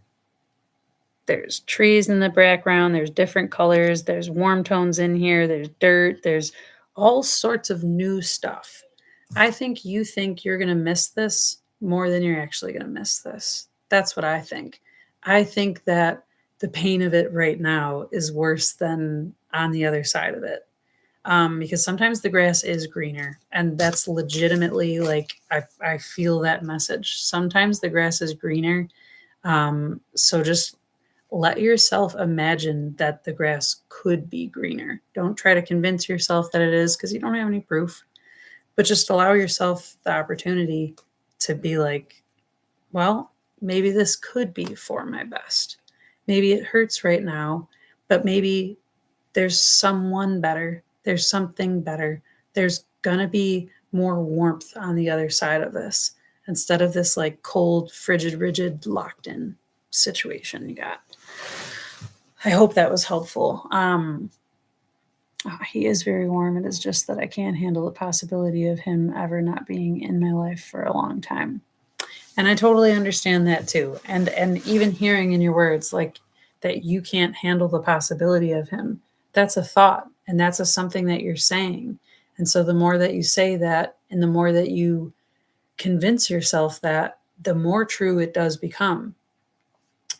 there's trees in the background, there's different colors, there's warm tones in here, there's dirt, there's all sorts of new stuff. I think you think you're going to miss this more than you're actually going to miss this. That's what I think. I think that the pain of it right now is worse than on the other side of it. Because sometimes the grass is greener, and that's legitimately like I feel that message. Sometimes the grass is greener. So just let yourself imagine that the grass could be greener. Don't try to convince yourself that it is, because you don't have any proof. But just allow yourself the opportunity to be like, well, maybe this could be for my best. Maybe it hurts right now, but maybe there's someone better. There's something better. There's going to be more warmth on the other side of this, instead of this like cold, frigid, rigid, locked in situation you got. I hope that was helpful. He is very warm. It is just that I can't handle the possibility of him ever not being in my life for a long time. And I totally understand that too. And even hearing in your words like that you can't handle the possibility of him, that's a thought, and that's something that you're saying. And so the more that you say that, and the more that you convince yourself that, the more true it does become.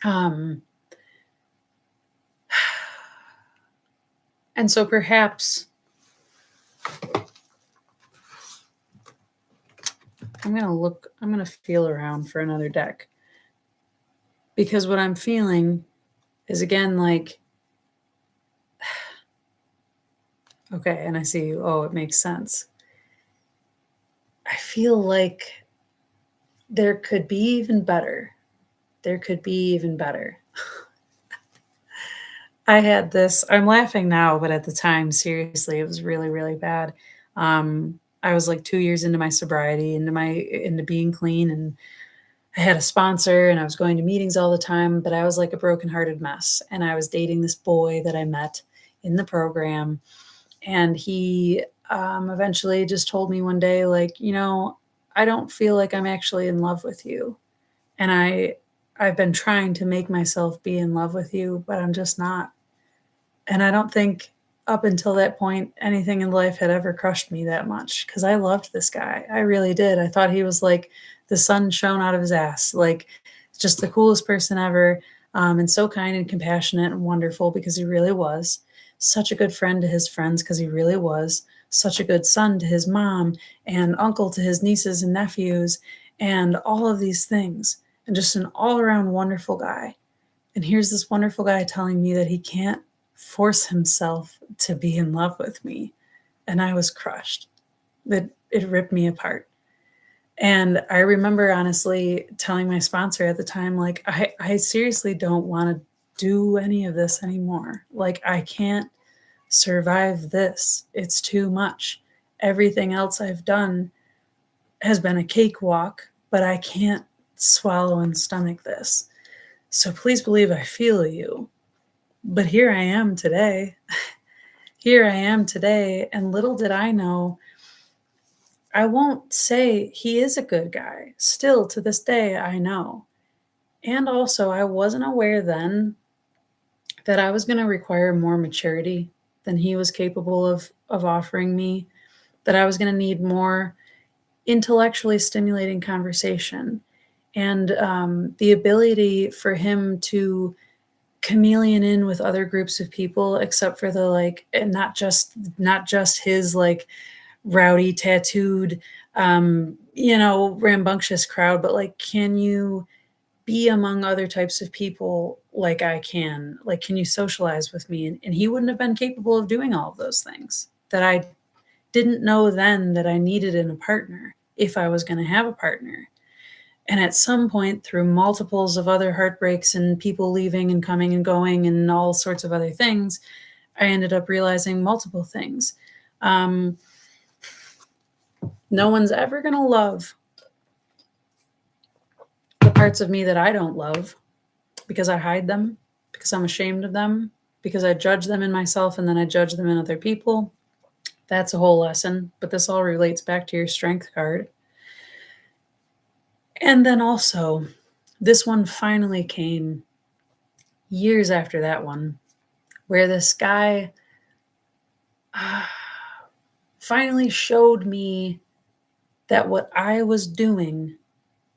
And so perhaps I'm going to feel around for another deck, because what I'm feeling is, again, like, okay, and I see, oh, it makes sense. I feel like there could be even better. There could be even better. I had this, I'm laughing now, but at the time, seriously, it was really, really bad. I was like 2 years into my sobriety, into being clean, and I had a sponsor, and I was going to meetings all the time, but I was like a brokenhearted mess. And I was dating this boy that I met in the program. And he eventually just told me one day, like, I don't feel like I'm actually in love with you. And I've been trying to make myself be in love with you, but I'm just not. And I don't think up until that point, anything in life had ever crushed me that much, because I loved this guy. I really did. I thought he was like the sun shone out of his ass, like just the coolest person ever, and so kind and compassionate and wonderful, because he really was. Such a good friend to his friends, because he really was. Such a good son to his mom, and uncle to his nieces and nephews. and all of these things, and just an all around wonderful guy. And here's this wonderful guy telling me that he can't force himself to be in love with me. And I was crushed. It ripped me apart. And I remember honestly telling my sponsor at the time, like, I seriously don't want to do any of this anymore. Like, I can't survive this. It's too much. Everything else I've done has been a cakewalk, but I can't swallow and stomach this. So please believe I feel you. But here I am today. Here I am today. And little did I know, I won't say he is a good guy. Still to this day, I know. And also, I wasn't aware then that I was going to require more maturity than he was capable of offering me, that I was going to need more intellectually stimulating conversation and the ability for him to chameleon in with other groups of people, except for the like, and not just his like rowdy tattooed rambunctious crowd, but like, can you be among other types of people like I can? Like, can you socialize with me? And he wouldn't have been capable of doing all of those things that I didn't know then that I needed in a partner if I was going to have a partner. And at some point, through multiples of other heartbreaks and people leaving and coming and going and all sorts of other things, I ended up realizing multiple things. No one's ever going to love the parts of me that I don't love because I hide them, because I'm ashamed of them, because I judge them in myself and then I judge them in other people. That's a whole lesson, but this all relates back to your strength card. And then also, this one finally came years after that one, where this guy finally showed me that what I was doing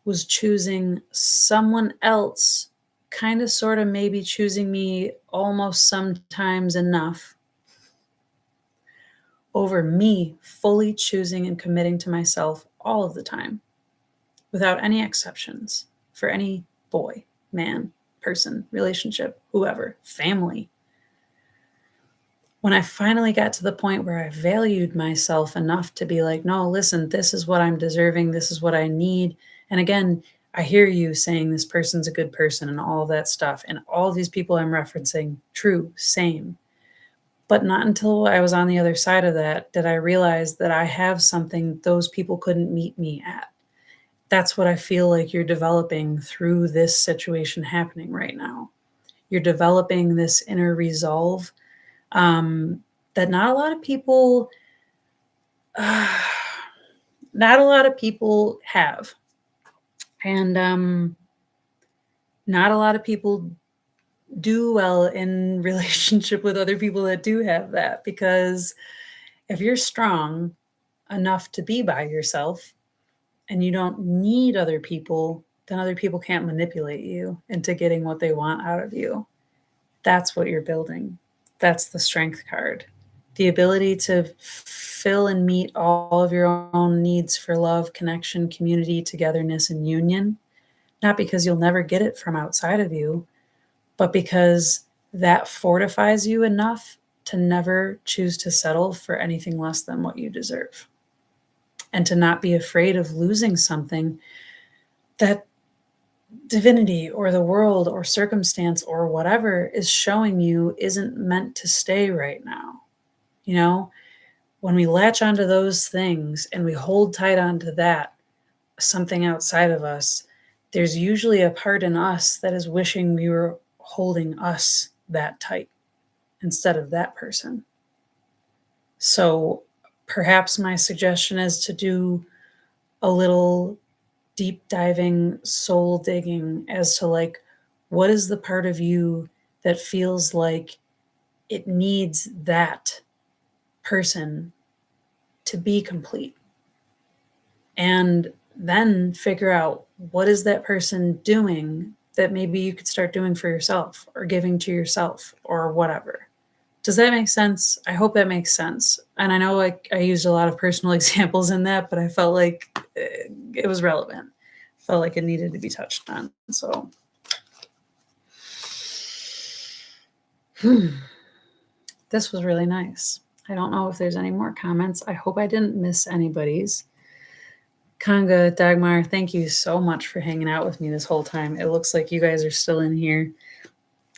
was choosing someone else, kind of, sort of, maybe choosing me almost sometimes enough over me fully choosing and committing to myself all of the time, without any exceptions, for any boy, man, person, relationship, whoever, family. When I finally got to the point where I valued myself enough to be like, no, listen, this is what I'm deserving. This is what I need. And again, I hear you saying this person's a good person and all that stuff. And all these people I'm referencing, true, same. But not until I was on the other side of that did I realize that I have something those people couldn't meet me at. That's what I feel like you're developing through this situation happening right now. You're developing this inner resolve that not a lot of people have. And not a lot of people do well in relationship with other people that do have that, because if you're strong enough to be by yourself and you don't need other people, then other people can't manipulate you into getting what they want out of you. That's what you're building. That's the strength card. The ability to fill and meet all of your own needs for love, connection, community, togetherness, and union. Not because you'll never get it from outside of you, but because that fortifies you enough to never choose to settle for anything less than what you deserve. And to not be afraid of losing something that divinity or the world or circumstance or whatever is showing you isn't meant to stay right now. You know, when we latch onto those things and we hold tight onto that, something outside of us, there's usually a part in us that is wishing we were holding us that tight instead of that person. So perhaps my suggestion is to do a little deep diving soul digging as to, like, what is the part of you that feels like it needs that person to be complete, and then figure out what is that person doing that maybe you could start doing for yourself or giving to yourself or whatever. Does that make sense? I hope that makes sense. And I know I used a lot of personal examples in that, but I felt like it was relevant. felt like it needed to be touched on. So, this was really nice. I don't know if there's any more comments. I hope I didn't miss anybody's. Kanga, Dagmar, thank you so much for hanging out with me this whole time. It looks like you guys are still in here.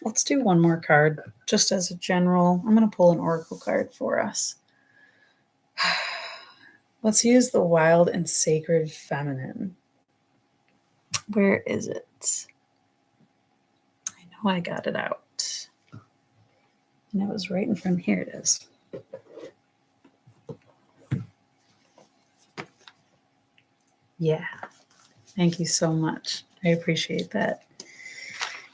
Let's do one more card, just as a general. I'm going to pull an oracle card for us. Let's use the wild and sacred feminine. Where is it? I know I got it out. And it was right in front. Here it is. Yeah. Thank you so much. I appreciate that.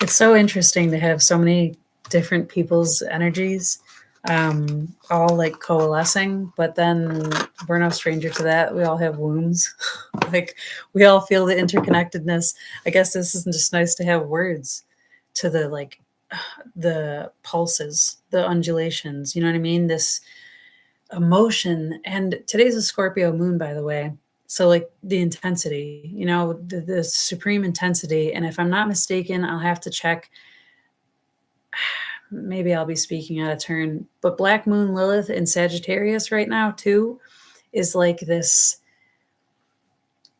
It's so interesting to have so many different people's energies all like coalescing, but then we're no stranger to that. We all have wounds. Like we all feel the interconnectedness. I guess this is just nice to have words to the like the pulses, the undulations, you know what I mean? This emotion. And today's a Scorpio moon, by the way. So like the intensity, you know, the supreme intensity. And if I'm not mistaken, I'll have to check. Maybe I'll be speaking out of turn, but Black Moon Lilith in Sagittarius right now too is like this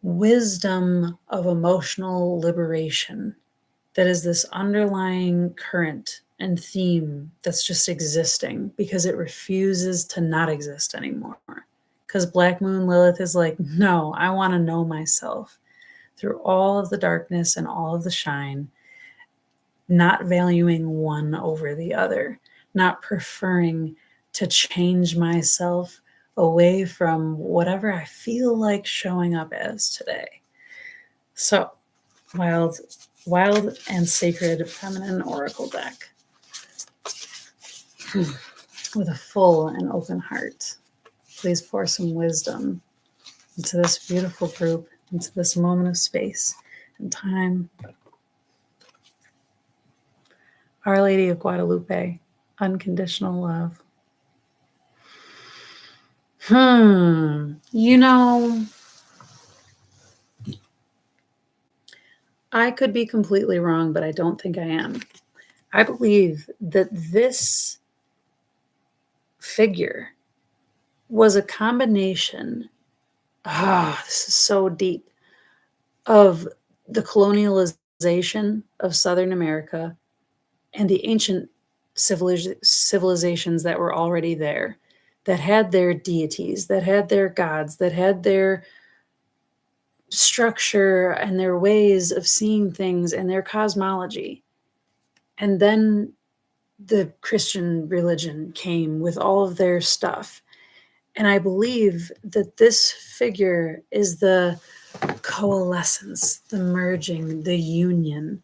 wisdom of emotional liberation that is this underlying current and theme that's just existing because it refuses to not exist anymore. Because Black Moon Lilith is like, no, I want to know myself through all of the darkness and all of the shine, not valuing one over the other, not preferring to change myself away from whatever I feel like showing up as today. So, wild and sacred feminine oracle deck with a full and open heart. Please pour some wisdom into this beautiful group, into this moment of space and time. Our Lady of Guadalupe, unconditional love. You know, I could be completely wrong, but I don't think I am. I believe that this figure was a combination, this is so deep, of the colonialization of Southern America and the ancient civilizations that were already there, that had their deities, that had their gods, that had their structure and their ways of seeing things and their cosmology. And then the Christian religion came with all of their stuff. And I believe that this figure is the coalescence, the merging, the union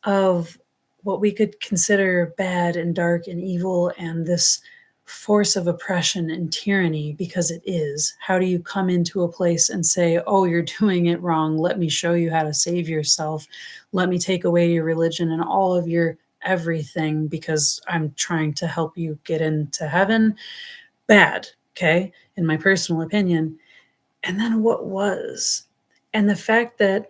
of what we could consider bad and dark and evil and this force of oppression and tyranny, because it is. How do you come into a place and say, oh, you're doing it wrong. Let me show you how to save yourself. Let me take away your religion and all of your everything because I'm trying to help you get into heaven. Bad, okay, in my personal opinion. And then what was? And the fact that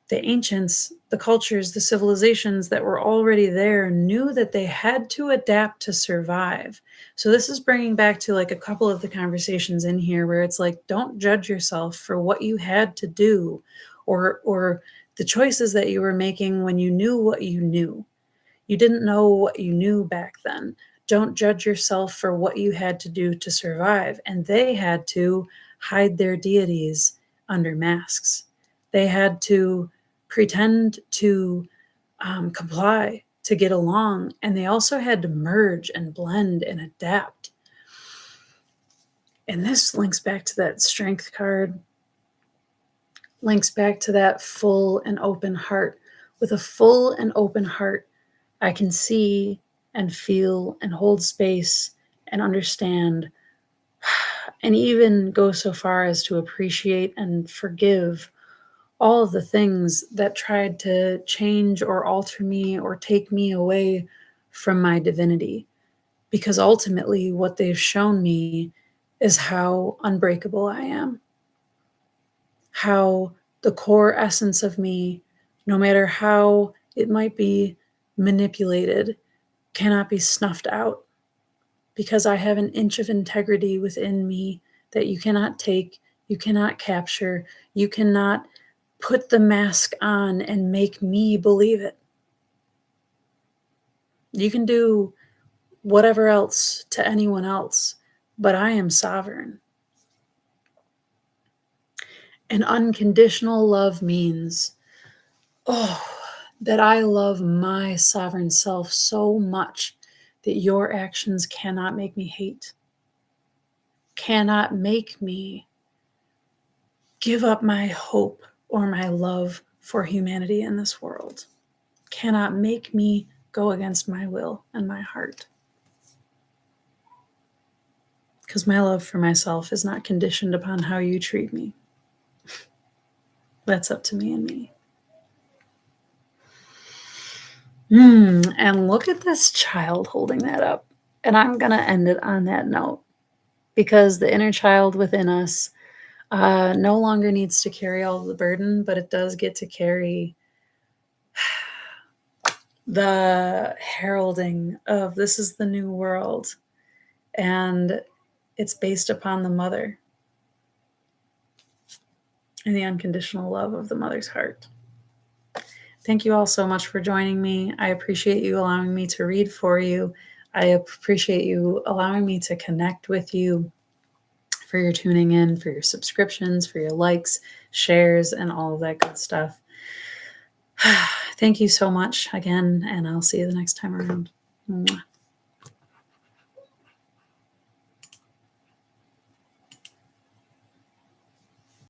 the ancients, the cultures, the civilizations that were already there knew that they had to adapt to survive. So this is bringing back to like a couple of the conversations in here where it's like, don't judge yourself for what you had to do or the choices that you were making when you knew what you knew. You didn't know what you knew back then. Don't judge yourself for what you had to do to survive. And they had to hide their deities under masks. They had to pretend to comply, to get along. And they also had to merge and blend and adapt. And this links back to that strength card, links back to that full and open heart. With a full and open heart, I can see and feel and hold space and understand and even go so far as to appreciate and forgive all of the things that tried to change or alter me or take me away from my divinity. Because ultimately, what they've shown me is how unbreakable I am, how the core essence of me, no matter how it might be manipulated, cannot be snuffed out, because I have an inch of integrity within me that you cannot take, you cannot capture, you cannot put the mask on and make me believe it. You can do whatever else to anyone else, but I am sovereign. And unconditional love means, that I love my sovereign self so much that your actions cannot make me hate, cannot make me give up my hope or my love for humanity in this world, cannot make me go against my will and my heart. Because my love for myself is not conditioned upon how you treat me. That's up to me and me. And look at this child holding that up. And I'm going to end it on that note, because the inner child within us no longer needs to carry all of the burden, but it does get to carry the heralding of this is the new world. And it's based upon the mother and the unconditional love of the mother's heart. Thank you all so much for joining me. I appreciate you allowing me to read for you. I appreciate you allowing me to connect with you, for your tuning in, for your subscriptions, for your likes, shares, and all of that good stuff. Thank you so much again, and I'll see you the next time around. Mwah.